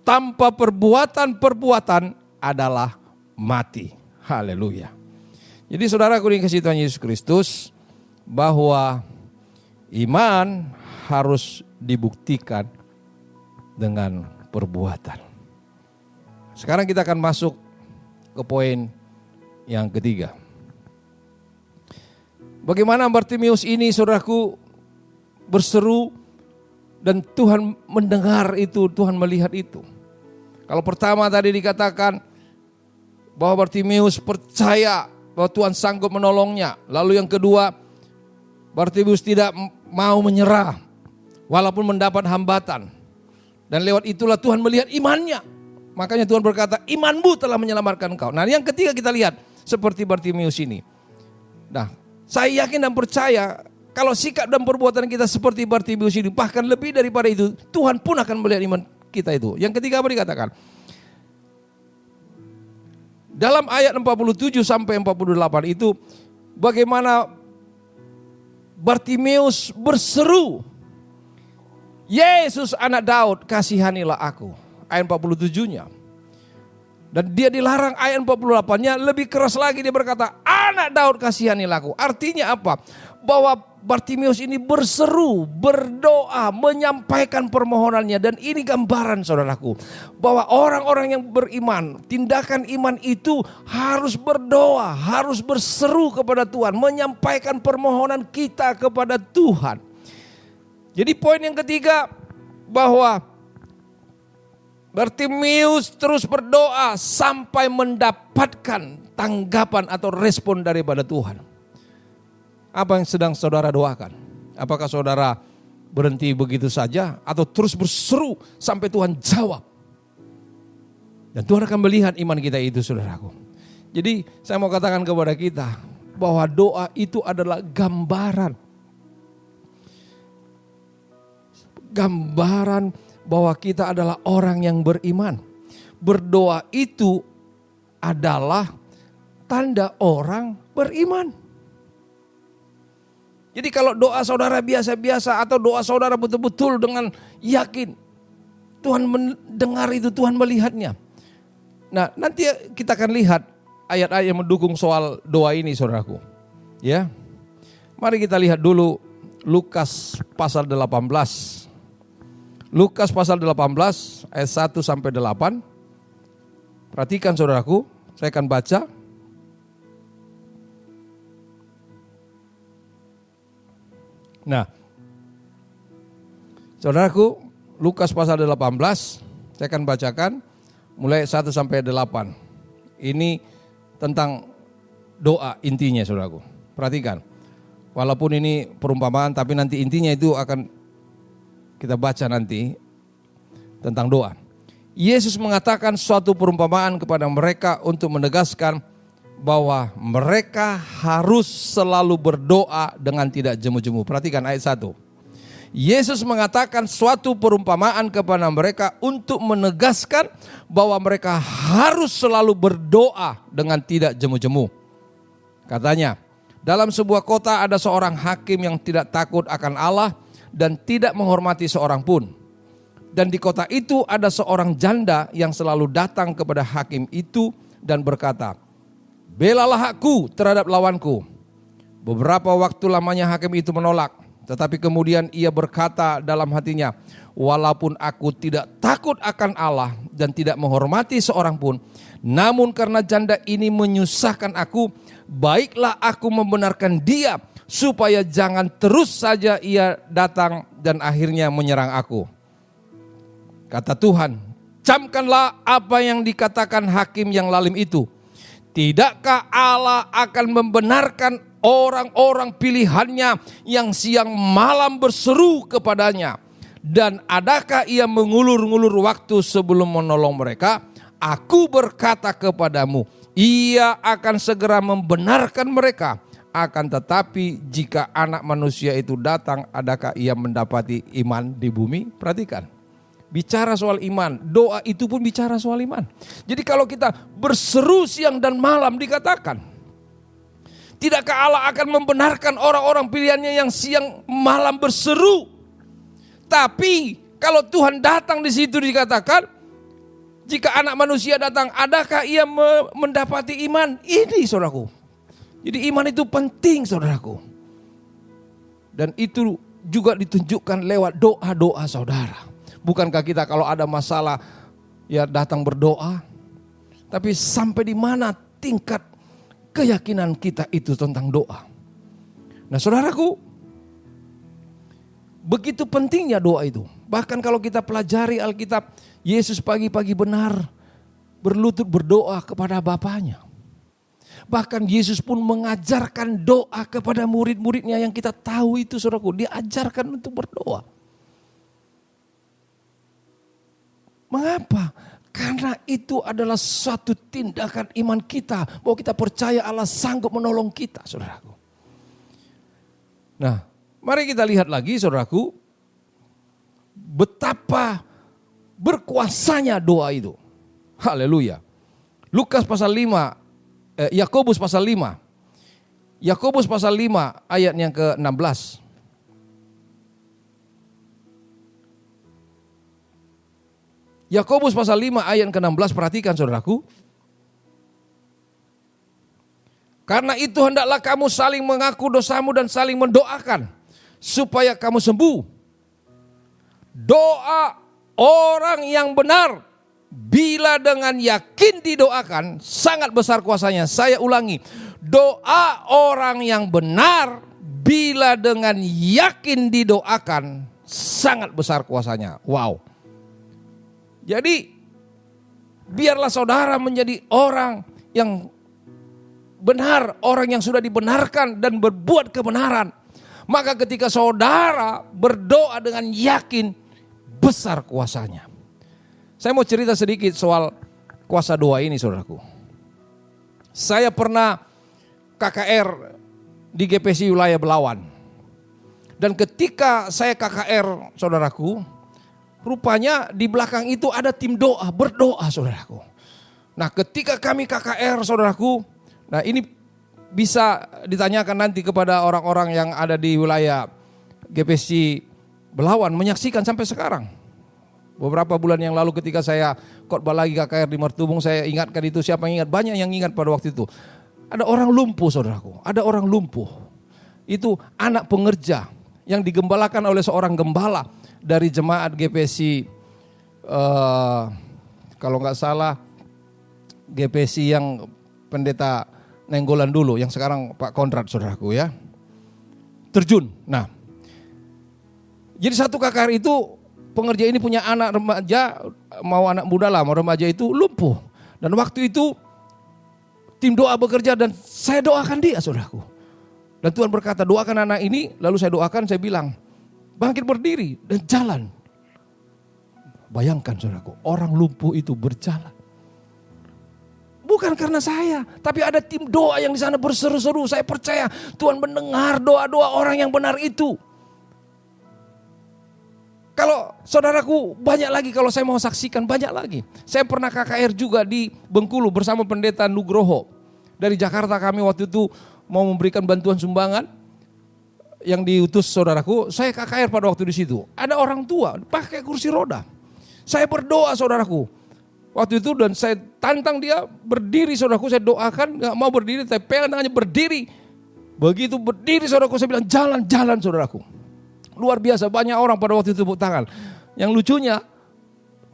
tanpa perbuatan-perbuatan adalah mati. Haleluya. Jadi saudaraku dikasihi Tuhan Yesus Kristus, bahwa iman harus dibuktikan dengan perbuatan. Sekarang kita akan masuk ke poin yang ketiga. Bagaimana Bartimeus ini saudaraku berseru dan Tuhan mendengar itu, Tuhan melihat itu. Kalau pertama tadi dikatakan bahwa Bartimeus percaya bahwa Tuhan sanggup menolongnya. Lalu yang kedua, Bartimeus tidak mau menyerah. walaupun mendapat hambatan. Dan lewat itulah Tuhan melihat imannya. Makanya Tuhan berkata, imanmu telah menyelamatkan kau. Nah, yang ketiga kita lihat seperti Bartimeus ini. Nah, saya yakin dan percaya kalau sikap dan perbuatan kita seperti Bartimeus ini, bahkan lebih daripada itu, Tuhan pun akan melihat iman kita itu. Yang ketiga apa dikatakan? Dalam ayat 47 sampai 48 itu, bagaimana Bartimeus berseru, Yesus anak Daud, kasihanilah aku. Ayat 47-nya. Dan dia dilarang ayat 48-nya lebih keras lagi, dia berkata, anak Daud kasihanilah aku. Artinya apa? Bahwa Bartimeus ini berseru, berdoa, menyampaikan permohonannya. Dan ini gambaran saudaraku, bahwa orang-orang yang beriman, tindakan iman itu harus berdoa, harus berseru kepada Tuhan, menyampaikan permohonan kita kepada Tuhan. Jadi poin yang ketiga, bahwa Bartimeus terus berdoa sampai mendapatkan tanggapan atau respon daripada Tuhan. Apa yang sedang saudara doakan? Apakah saudara berhenti begitu saja atau terus berseru sampai Tuhan jawab? Dan Tuhan akan melihat iman kita itu, saudaraku. Jadi saya mau katakan kepada kita bahwa doa itu adalah gambaran bahwa kita adalah orang yang beriman. Berdoa itu adalah tanda orang beriman. Jadi kalau doa saudara biasa-biasa atau doa saudara betul-betul dengan yakin, Tuhan mendengar itu, Tuhan melihatnya. Nah, nanti kita akan lihat ayat-ayat yang mendukung soal doa ini, saudaraku. Ya. Mari kita lihat dulu Lukas pasal 18. Lukas pasal 18 ayat 1 sampai 8. Perhatikan saudaraku, saya akan baca. Nah, saudaraku, Lukas pasal 18, saya akan bacakan mulai 1 sampai 8. Ini tentang doa intinya, saudaraku. Perhatikan, walaupun ini perumpamaan, tapi nanti intinya itu akan kita baca nanti tentang doa. Yesus mengatakan suatu perumpamaan kepada mereka untuk menegaskan bahwa mereka harus selalu berdoa dengan tidak jemu-jemu. Perhatikan ayat 1. Yesus mengatakan suatu perumpamaan kepada mereka untuk menegaskan bahwa mereka harus selalu berdoa dengan tidak jemu-jemu. Katanya, dalam sebuah kota ada seorang hakim yang tidak takut akan Allah dan tidak menghormati seorang pun. Dan di kota itu ada seorang janda yang selalu datang kepada hakim itu dan berkata, belalah aku terhadap lawanku. Beberapa waktu lamanya hakim itu menolak, tetapi kemudian ia berkata dalam hatinya, walaupun aku tidak takut akan Allah dan tidak menghormati seorang pun, namun karena janda ini menyusahkan aku, baiklah aku membenarkan dia, supaya jangan terus saja ia datang dan akhirnya menyerang aku. Kata Tuhan, camkanlah apa yang dikatakan hakim yang lalim itu. Tidakkah Allah akan membenarkan orang-orang pilihannya yang siang malam berseru kepadanya? Dan adakah ia mengulur-ngulur waktu sebelum menolong mereka? Aku berkata kepadamu, ia akan segera membenarkan mereka. Akan tetapi jika anak manusia itu datang, adakah ia mendapati iman di bumi? Perhatikan, bicara soal iman, doa itu pun bicara soal iman. Jadi kalau kita berseru siang dan malam, dikatakan, tidakkah Allah akan membenarkan orang-orang pilihannya yang siang malam berseru? Tapi kalau Tuhan datang di situ dikatakan, jika anak manusia datang, adakah ia mendapati iman? Ini saudaraku. Jadi iman itu penting, saudaraku. Dan itu juga ditunjukkan lewat doa-doa saudara. Bukankah kita kalau ada masalah ya datang berdoa? Tapi sampai di mana tingkat keyakinan kita itu tentang doa? Nah, saudaraku, begitu pentingnya doa itu. Bahkan kalau kita pelajari Alkitab, Yesus pagi-pagi benar berlutut berdoa kepada Bapanya. Bahkan Yesus pun mengajarkan doa kepada murid-muridnya yang kita tahu itu, saudaraku. Dia ajarkan untuk berdoa. Mengapa? Karena itu adalah suatu tindakan iman kita. Bahwa kita percaya Allah sanggup menolong kita, saudaraku. Nah, mari kita lihat lagi, saudaraku. Betapa berkuasanya doa itu. Haleluya. Lukas pasal 5, Yakobus pasal 5. Yakobus pasal 5 ayat yang ke-16. Yakobus pasal 5 ayat ke-16, perhatikan saudaraku. Karena itu hendaklah kamu saling mengaku dosamu dan saling mendoakan supaya kamu sembuh. Doa orang yang benar bila dengan yakin didoakan sangat besar kuasanya. Saya ulangi, doa orang yang benar bila dengan yakin didoakan sangat besar kuasanya. Wow. Jadi biarlah saudara menjadi orang yang benar, orang yang sudah dibenarkan dan berbuat kebenaran. Maka ketika saudara berdoa dengan yakin, besar kuasanya. Saya mau cerita sedikit soal kuasa doa ini, saudaraku. Saya pernah KKR di GPC wilayah Belawan. Dan ketika saya KKR, saudaraku, rupanya di belakang itu ada tim doa, berdoa, saudaraku. Nah, ketika kami KKR, saudaraku, nah ini bisa ditanyakan nanti kepada orang-orang yang ada di wilayah GPC Belawan, menyaksikan sampai sekarang. Beberapa bulan yang lalu ketika saya khotbah lagi KKR di Martubung, saya ingatkan itu, siapa yang ingat? Banyak yang ingat pada waktu itu. Ada orang lumpuh, saudaraku, ada orang lumpuh. Itu anak pengerja yang digembalakan oleh seorang gembala dari jemaat GPC, kalau nggak salah GPC yang pendeta Nenggolan dulu, yang sekarang Pak Konrad, saudaraku ya, terjun. Nah, jadi satu KKR itu pengerja ini punya anak remaja, mau anak muda lah, mau remaja itu lumpuh. Dan waktu itu tim doa bekerja dan saya doakan dia, saudaraku. Dan Tuhan berkata, doakan anak ini, lalu saya doakan, saya bilang, bangkit berdiri dan jalan. Bayangkan saudaraku, orang lumpuh itu berjalan. Bukan karena saya, tapi ada tim doa yang di sana berseru-seru. Saya percaya Tuhan mendengar doa-doa orang yang benar itu. Kalau saudaraku, banyak lagi kalau saya mau saksikan, banyak lagi. Saya pernah KKR juga di Bengkulu bersama pendeta Nugroho. Dari Jakarta kami waktu itu mau memberikan bantuan sumbangan yang diutus saudaraku. Saya KKR pada waktu di situ. Ada orang tua pakai kursi roda. Saya berdoa, saudaraku. Waktu itu dan saya tantang dia berdiri, saudaraku. Saya doakan, gak mau berdiri, saya pegang tangannya berdiri. Begitu berdiri, saudaraku, saya bilang jalan-jalan, saudaraku. Luar biasa, banyak orang pada waktu itu tepuk tangan. Yang lucunya,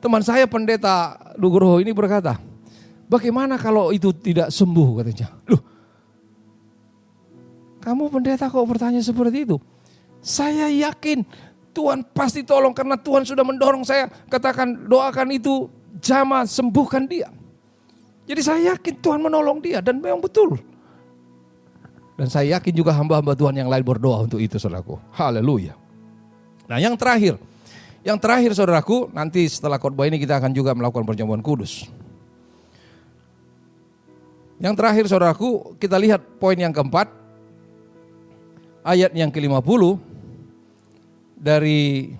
teman saya pendeta Nugroho ini berkata, bagaimana kalau itu tidak sembuh, katanya. Loh, kamu pendeta kok bertanya seperti itu? Saya yakin Tuhan pasti tolong karena Tuhan sudah mendorong saya. Katakan, doakan itu, jamah, sembuhkan dia. Jadi saya yakin Tuhan menolong dia dan memang betul. Dan saya yakin juga hamba-hamba Tuhan yang lain berdoa untuk itu, saudaraku. Haleluya. Nah, yang terakhir saudaraku, nanti setelah khotbah ini kita akan juga melakukan perjamuan kudus. Yang terakhir saudaraku, kita lihat poin yang keempat, ayat yang ke-50 dari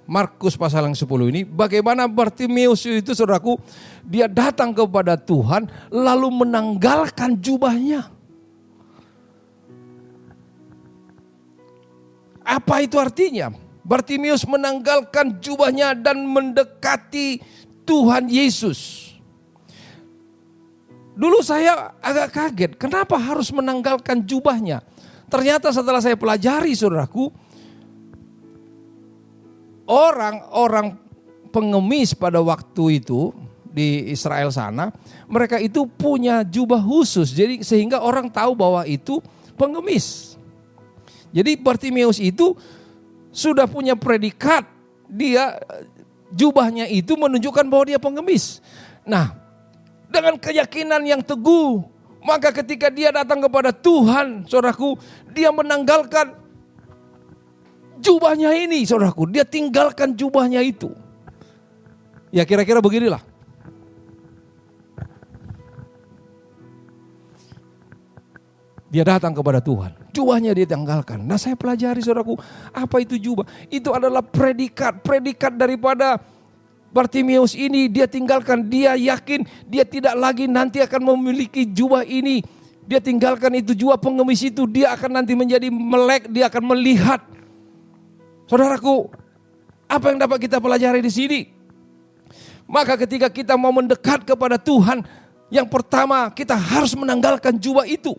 Markus pasal yang 10 ini. Bagaimana Bartimeus itu, saudaraku, dia datang kepada Tuhan lalu menanggalkan jubahnya. Apa itu artinya? Bartimeus menanggalkan jubahnya dan mendekati Tuhan Yesus. Dulu saya agak kaget, kenapa harus menanggalkan jubahnya? Ternyata setelah saya pelajari, saudaraku, orang-orang pengemis pada waktu itu di Israel sana, mereka itu punya jubah khusus, jadi sehingga orang tahu bahwa itu pengemis. Jadi Bartimeus itu sudah punya predikat, dia jubahnya itu menunjukkan bahwa dia pengemis. Nah, dengan keyakinan yang teguh, maka ketika dia datang kepada Tuhan, saudaraku, dia menanggalkan jubahnya ini, saudaraku. Dia tinggalkan jubahnya itu. Ya kira-kira beginilah. Dia datang kepada Tuhan. Jubahnya dia tanggalkan. Nah saya pelajari saudaraku, apa itu jubah? Itu adalah predikat daripada Bartimeus ini. Dia tinggalkan, dia yakin dia tidak lagi nanti akan memiliki jubah ini. Dia tinggalkan itu jubah pengemis itu, dia akan nanti menjadi melek, dia akan melihat. Saudaraku, apa yang dapat kita pelajari di sini? Maka ketika kita mau mendekat kepada Tuhan, yang pertama kita harus menanggalkan jubah itu.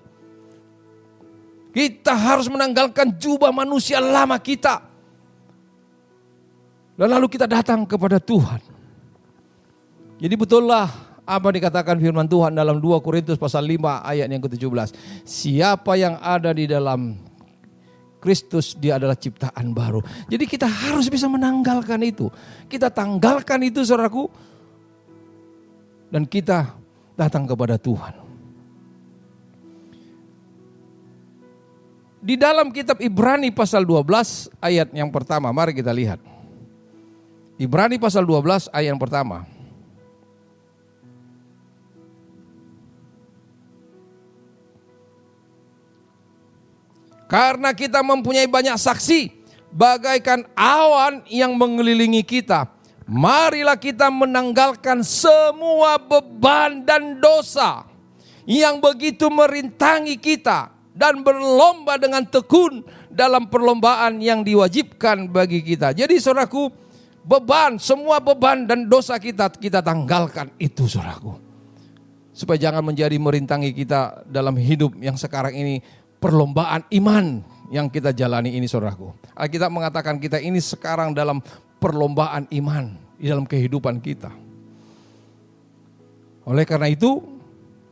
Kita harus menanggalkan jubah manusia lama kita. Dan lalu kita datang kepada Tuhan. Jadi betullah apa dikatakan firman Tuhan dalam 2 Korintus pasal 5 ayat yang ke-17. Siapa yang ada di dalam Kristus, dia adalah ciptaan baru. Jadi kita harus bisa menanggalkan itu. Kita tanggalkan itu saudaraku. Dan kita datang kepada Tuhan. Di dalam kitab Ibrani pasal 12 ayat yang pertama, mari kita lihat. Ibrani pasal 12 ayat yang pertama. Karena kita mempunyai banyak saksi, bagaikan awan yang mengelilingi kita. Marilah kita menanggalkan semua beban dan dosa yang begitu merintangi kita. Dan berlomba dengan tekun dalam perlombaan yang diwajibkan bagi kita. Jadi saudaraku, beban, semua beban dan dosa kita tanggalkan itu saudaraku. Supaya jangan menjadi merintangi kita dalam hidup yang sekarang ini, perlombaan iman yang kita jalani ini saudaraku. Alkitab mengatakan kita ini sekarang dalam perlombaan iman di dalam kehidupan kita. Oleh karena itu,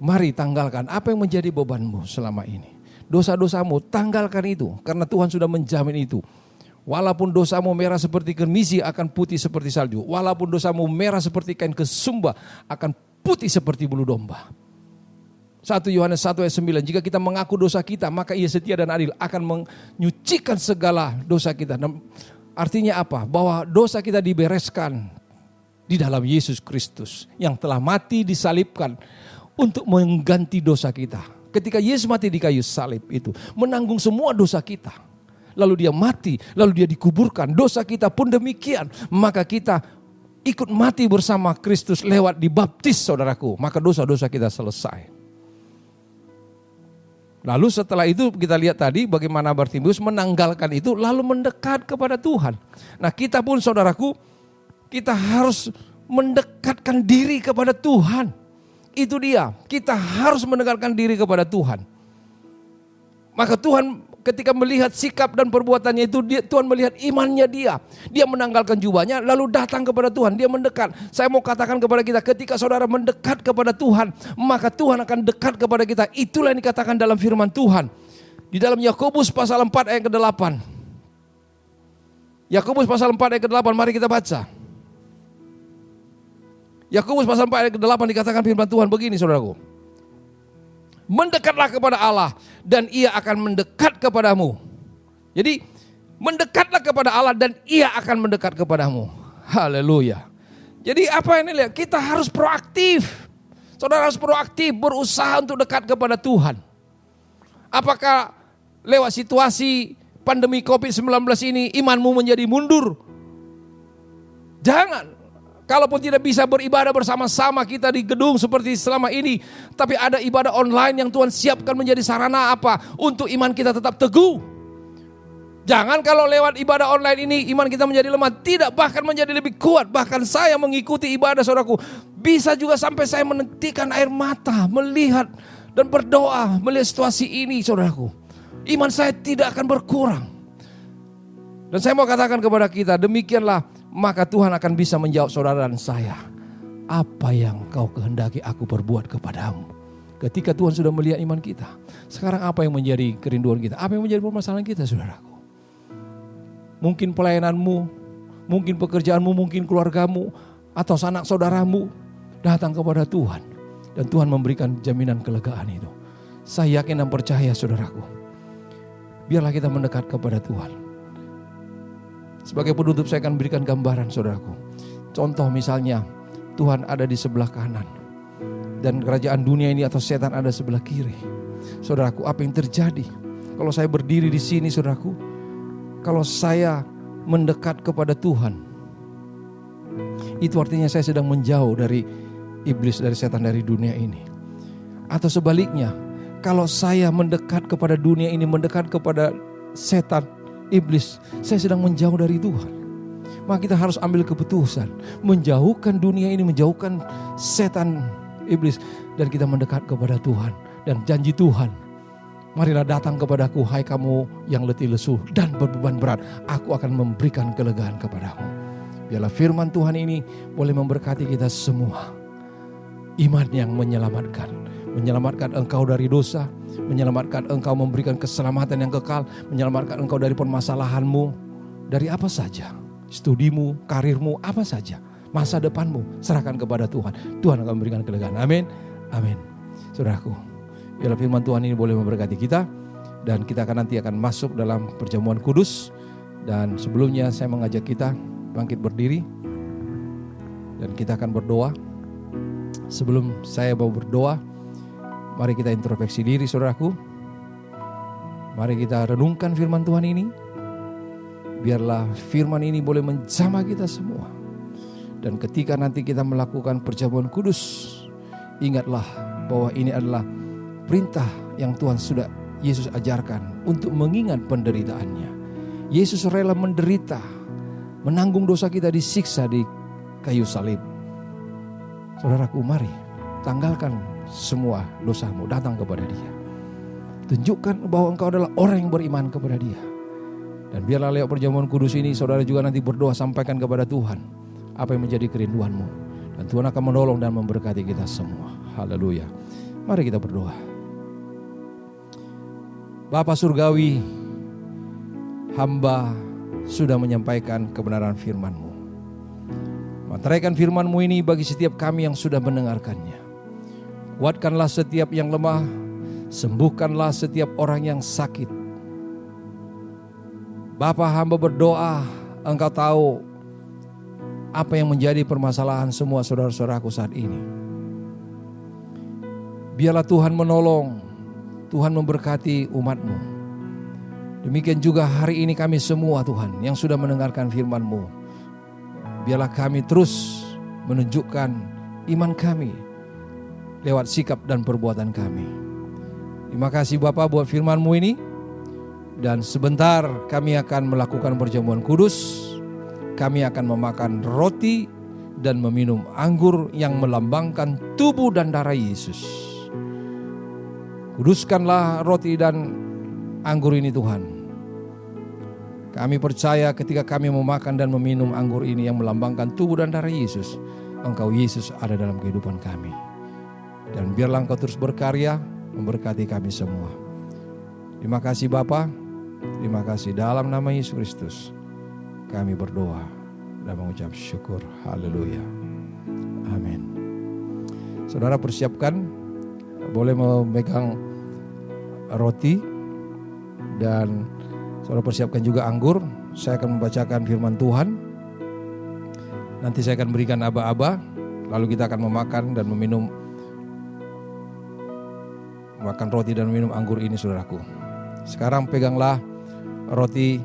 mari tanggalkan apa yang menjadi bebanmu selama ini. Dosa-dosamu tanggalkan itu, karena Tuhan sudah menjamin itu. Walaupun dosamu merah seperti kemisi, akan putih seperti salju. Walaupun dosamu merah seperti kain kesumba, akan putih seperti bulu domba. 1 Yohanes 1 ayat 9, jika kita mengaku dosa kita, maka Ia setia dan adil akan menyucikan segala dosa kita. Artinya apa? Bahwa dosa kita dibereskan di dalam Yesus Kristus yang telah mati disalibkan untuk mengganti dosa kita. Ketika Yesus mati di kayu salib itu, menanggung semua dosa kita. Lalu dia mati, lalu dia dikuburkan. Dosa kita pun demikian. Maka kita ikut mati bersama Kristus lewat dibaptis saudaraku. Maka dosa-dosa kita selesai. Lalu setelah itu kita lihat tadi bagaimana Bartimeus menanggalkan itu lalu mendekat kepada Tuhan. Nah kita pun saudaraku, kita harus mendekatkan diri kepada Tuhan. Itu dia, kita harus mendekatkan diri kepada Tuhan. Maka Tuhan ketika melihat sikap dan perbuatannya itu, Tuhan melihat imannya dia. Dia menanggalkan jubahnya lalu datang kepada Tuhan, dia mendekat. Saya mau katakan kepada kita, ketika saudara mendekat kepada Tuhan, maka Tuhan akan dekat kepada kita. Itulah yang dikatakan dalam firman Tuhan. Di dalam Yakobus pasal 4 ayat ke-8. Yakobus pasal 4 ayat ke-8, mari kita baca. Yakobus pasal 4 ayat ke-8 dikatakan firman Tuhan begini saudaraku. Mendekatlah kepada Allah dan Ia akan mendekat kepadamu. Jadi mendekatlah kepada Allah dan Ia akan mendekat kepadamu. Haleluya. Jadi apa ini lihat? Kita harus proaktif. Saudara harus proaktif berusaha untuk dekat kepada Tuhan. Apakah lewat situasi pandemi COVID-19 ini imanmu menjadi mundur? Jangan. Kalaupun tidak bisa beribadah bersama-sama kita di gedung seperti selama ini, tapi ada ibadah online yang Tuhan siapkan menjadi sarana apa? Untuk iman kita tetap teguh. Jangan kalau lewat ibadah online ini iman kita menjadi lemah. Tidak, bahkan menjadi lebih kuat. Bahkan saya mengikuti ibadah saudaraku, bisa juga sampai saya menentikan air mata melihat dan berdoa melihat situasi ini saudaraku. Iman saya tidak akan berkurang. Dan saya mau katakan kepada kita, demikianlah maka Tuhan akan bisa menjawab saudara dan saya. Apa yang kau kehendaki aku perbuat kepadamu. Ketika Tuhan sudah melihat iman kita. Sekarang apa yang menjadi kerinduan kita? Apa yang menjadi permasalahan kita saudaraku? Mungkin pelayananmu, mungkin pekerjaanmu, mungkin keluargamu, atau sanak saudaramu datang kepada Tuhan. Dan Tuhan memberikan jaminan kelegaan itu. Saya yakin dan percaya saudaraku. Biarlah kita mendekat kepada Tuhan. Sebagai penutup saya akan berikan gambaran saudaraku. Contoh misalnya, Tuhan ada di sebelah kanan dan kerajaan dunia ini atau setan ada sebelah kiri. Saudaraku, apa yang terjadi kalau saya berdiri di sini, saudaraku? Kalau saya mendekat kepada Tuhan, itu artinya saya sedang menjauh dari iblis, dari setan, dari dunia ini. Atau sebaliknya, kalau saya mendekat kepada dunia ini, mendekat kepada setan, iblis, saya sedang menjauh dari Tuhan. Maka kita harus ambil keputusan, menjauhkan dunia ini, menjauhkan setan, iblis, dan kita mendekat kepada Tuhan. Dan janji Tuhan, marilah datang kepadaku, hai kamu yang letih lesu dan berbeban berat, aku akan memberikan kelegaan kepadamu. Biarlah firman Tuhan ini boleh memberkati kita semua. Iman yang menyelamatkan engkau dari dosa, menyelamatkan engkau, memberikan keselamatan yang kekal, menyelamatkan engkau dari permasalahanmu, dari apa saja, studimu, karirmu, apa saja, masa depanmu, serahkan kepada Tuhan. Tuhan akan memberikan kelegaan. Amin, amin. Saudaraku, biarlah firman Tuhan ini boleh memberkati kita, dan kita nanti akan masuk dalam perjamuan kudus. Dan sebelumnya saya mengajak kita bangkit berdiri, dan kita akan berdoa. Sebelum saya mau berdoa, mari kita introspeksi diri, saudaraku. Mari kita renungkan firman Tuhan ini. Biarlah firman ini boleh menjamah kita semua. Dan ketika nanti kita melakukan perjamuan kudus, ingatlah bahwa ini adalah perintah yang Tuhan sudah Yesus ajarkan untuk mengingat penderitaannya. Yesus rela menderita, menanggung dosa kita, disiksa di kayu salib. Saudaraku, mari tanggalkan semua dosamu, datang kepada Dia. Tunjukkan bahwa engkau adalah orang yang beriman kepada Dia. Dan biarlah lewat perjamuan kudus ini, saudara juga nanti berdoa, sampaikan kepada Tuhan apa yang menjadi kerinduanmu. Dan Tuhan akan menolong dan memberkati kita semua. Haleluya. Mari kita berdoa. Bapa Surgawi, hamba sudah menyampaikan kebenaran firman-Mu. Materaikan firman-Mu ini bagi setiap kami yang sudah mendengarkannya. Kuatkanlah setiap yang lemah, sembuhkanlah setiap orang yang sakit. Bapa, hamba berdoa, Engkau tahu apa yang menjadi permasalahan semua saudara-saudaraku saat ini. Biarlah Tuhan menolong, Tuhan memberkati umat-Mu. Demikian juga hari ini kami semua Tuhan yang sudah mendengarkan firman-Mu. Biarlah kami terus menunjukkan iman kami lewat sikap dan perbuatan kami. Terima kasih Bapa buat firman-Mu ini. Dan sebentar kami akan melakukan perjamuan kudus. Kami akan memakan roti dan meminum anggur yang melambangkan tubuh dan darah Yesus. Kuduskanlah roti dan anggur ini Tuhan. Kami percaya ketika kami memakan dan meminum anggur ini yang melambangkan tubuh dan darah Yesus, Engkau Yesus ada dalam kehidupan kami. Dan biarlah Engkau terus berkarya memberkati kami semua. Terima kasih Bapa, terima kasih dalam nama Yesus Kristus. Kami berdoa dan mengucap syukur. Haleluya. Amin. Saudara persiapkan, boleh memegang roti dan saudara persiapkan juga anggur. Saya akan membacakan firman Tuhan. Nanti saya akan berikan aba-aba. Lalu kita akan memakan dan meminum, makan roti dan minum anggur ini saudaraku. Sekarang peganglah roti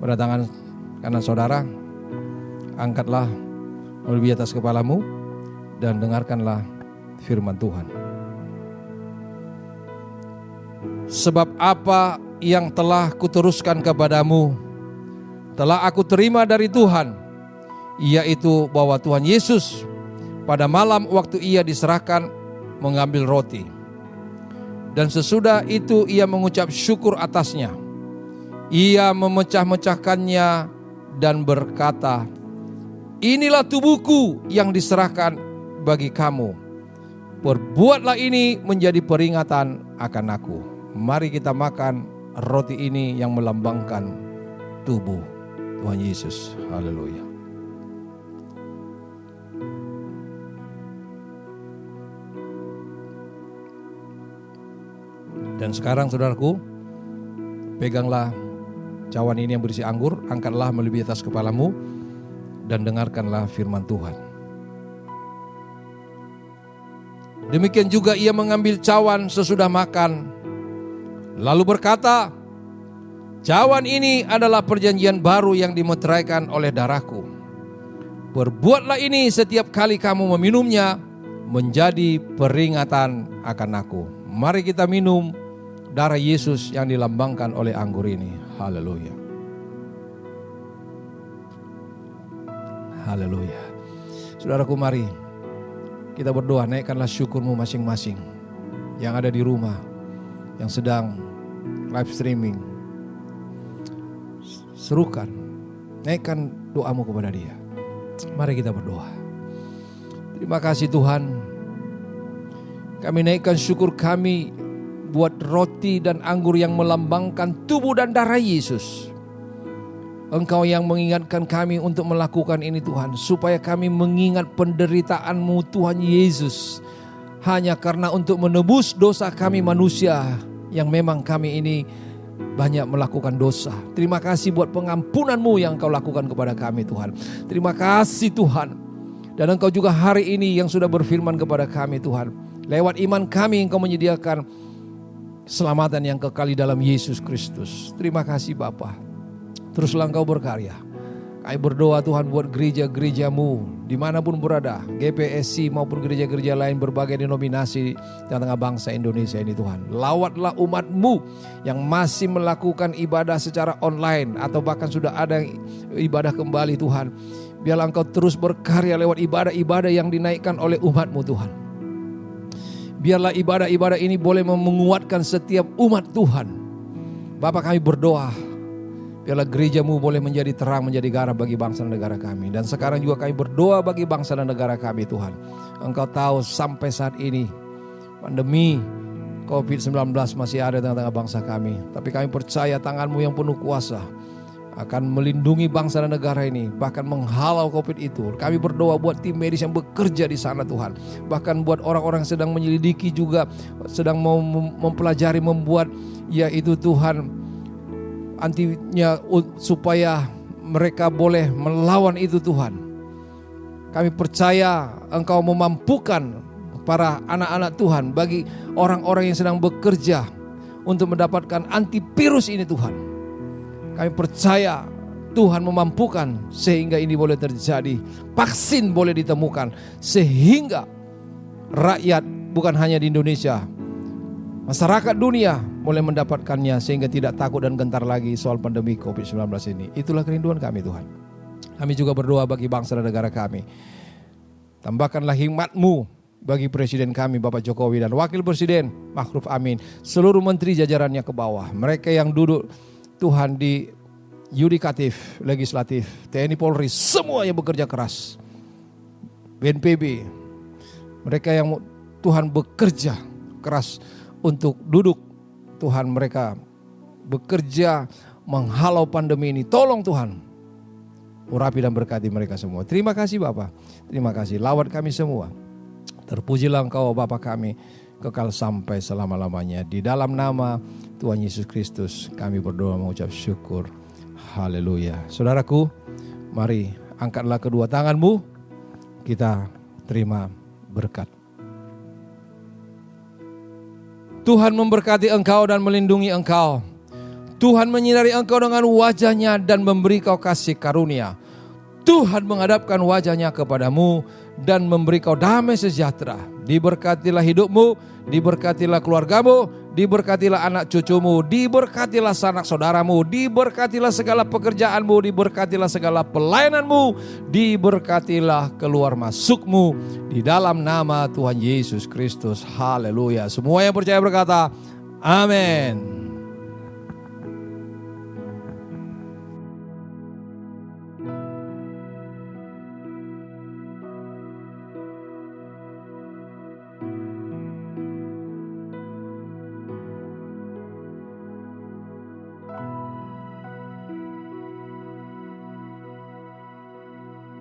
pada tangan kanan saudara. Angkatlah lebih atas kepalamu dan dengarkanlah firman Tuhan. Sebab apa yang telah kuteruskan kepadamu telah aku terima dari Tuhan, yaitu bahwa Tuhan Yesus pada malam waktu ia diserahkan mengambil roti, dan sesudah itu ia mengucap syukur atasnya. Ia memecah-mecahkannya dan berkata, inilah tubuhku yang diserahkan bagi kamu. Perbuatlah ini menjadi peringatan akan aku. Mari kita makan roti ini yang melambangkan tubuh Tuhan Yesus. Haleluya. Dan sekarang saudaraku, peganglah cawan ini yang berisi anggur, angkatlah melebihi atas kepalamu dan dengarkanlah firman Tuhan. Demikian juga ia mengambil cawan sesudah makan, lalu berkata, cawan ini adalah perjanjian baru yang dimeteraikan oleh darahku. Perbuatlah ini setiap kali kamu meminumnya, menjadi peringatan akan aku. Mari kita minum darah Yesus yang dilambangkan oleh anggur ini. Haleluya. Haleluya. Saudaraku, mari kita berdoa, naikkanlah syukurmu masing-masing yang ada di rumah, yang sedang live streaming. Serukan, naikkan doamu kepada Dia. Mari kita berdoa. Terima kasih Tuhan, kami naikkan syukur kami buat roti dan anggur yang melambangkan tubuh dan darah Yesus. Engkau yang mengingatkan kami untuk melakukan ini Tuhan, supaya kami mengingat penderitaan-Mu Tuhan Yesus, hanya karena untuk menebus dosa kami manusia yang memang kami ini banyak melakukan dosa. Terima kasih buat pengampunan-Mu yang Engkau lakukan kepada kami Tuhan. Terima kasih Tuhan. Dan Engkau juga hari ini yang sudah berfirman kepada kami Tuhan, lewat iman kami Engkau menyediakan keselamatan yang kekal di dalam Yesus Kristus. Terima kasih Bapa. Teruslah Engkau berkarya. Kami berdoa Tuhan buat gereja-gereja-Mu dimanapun berada, GPSC maupun gereja-gereja lain berbagai denominasi di tengah bangsa Indonesia ini Tuhan. Lawatlah umat-Mu yang masih melakukan ibadah secara online atau bahkan sudah ada ibadah kembali Tuhan. Biarlah Engkau terus berkarya lewat ibadah-ibadah yang dinaikkan oleh umat-Mu Tuhan. Biarlah ibadah-ibadah ini boleh menguatkan setiap umat Tuhan. Bapa, kami berdoa, biarlah gereja-Mu boleh menjadi terang, menjadi garam bagi bangsa dan negara kami. Dan sekarang juga kami berdoa bagi bangsa dan negara kami Tuhan. Engkau tahu sampai saat ini pandemi COVID-19 masih ada di tengah-tengah bangsa kami. Tapi kami percaya tangan-Mu yang penuh kuasa akan melindungi bangsa dan negara ini, bahkan menghalau COVID itu. Kami berdoa buat tim medis yang bekerja di sana Tuhan. Bahkan buat orang-orang yang sedang menyelidiki juga, sedang mau mempelajari, membuat yaitu Tuhan antinya supaya mereka boleh melawan itu Tuhan. Kami percaya Engkau memampukan para anak-anak Tuhan, bagi orang-orang yang sedang bekerja untuk mendapatkan antivirus ini Tuhan. Kami percaya Tuhan memampukan sehingga ini boleh terjadi. Vaksin boleh ditemukan sehingga rakyat bukan hanya di Indonesia, masyarakat dunia boleh mendapatkannya sehingga tidak takut dan gentar lagi soal pandemi COVID-19 ini. Itulah kerinduan kami Tuhan. Kami juga berdoa bagi bangsa dan negara kami. Tambahkanlah hikmat-Mu bagi Presiden kami Bapak Jokowi dan Wakil Presiden Ma'ruf Amin, seluruh menteri jajarannya ke bawah. Mereka yang duduk Tuhan di yudikatif, legislatif, TNI Polri, semua yang bekerja keras, BNPB, mereka yang Tuhan bekerja keras untuk duduk, Tuhan mereka bekerja menghalau pandemi ini. Tolong Tuhan urapi dan berkati mereka semua. Terima kasih Bapa, terima kasih. Lawat kami semua. Terpujilah Engkau Bapa kami kekal sampai selama-lamanya. Di dalam nama Tuhan Yesus Kristus kami berdoa mengucap syukur. Haleluya. Saudaraku, mari angkatlah kedua tanganmu, kita terima berkat. Tuhan memberkati engkau dan melindungi engkau. Tuhan menyinari engkau dengan wajah-Nya dan memberi kau kasih karunia. Tuhan menghadapkan wajah-Nya kepadamu dan memberi kau damai sejahtera. Diberkatilah hidupmu, diberkatilah keluargamu, diberkatilah anak cucumu, diberkatilah sanak saudaramu, diberkatilah segala pekerjaanmu, diberkatilah segala pelayananmu, diberkatilah keluar masukmu di dalam nama Tuhan Yesus Kristus. Haleluya. Semua yang percaya berkata, amin.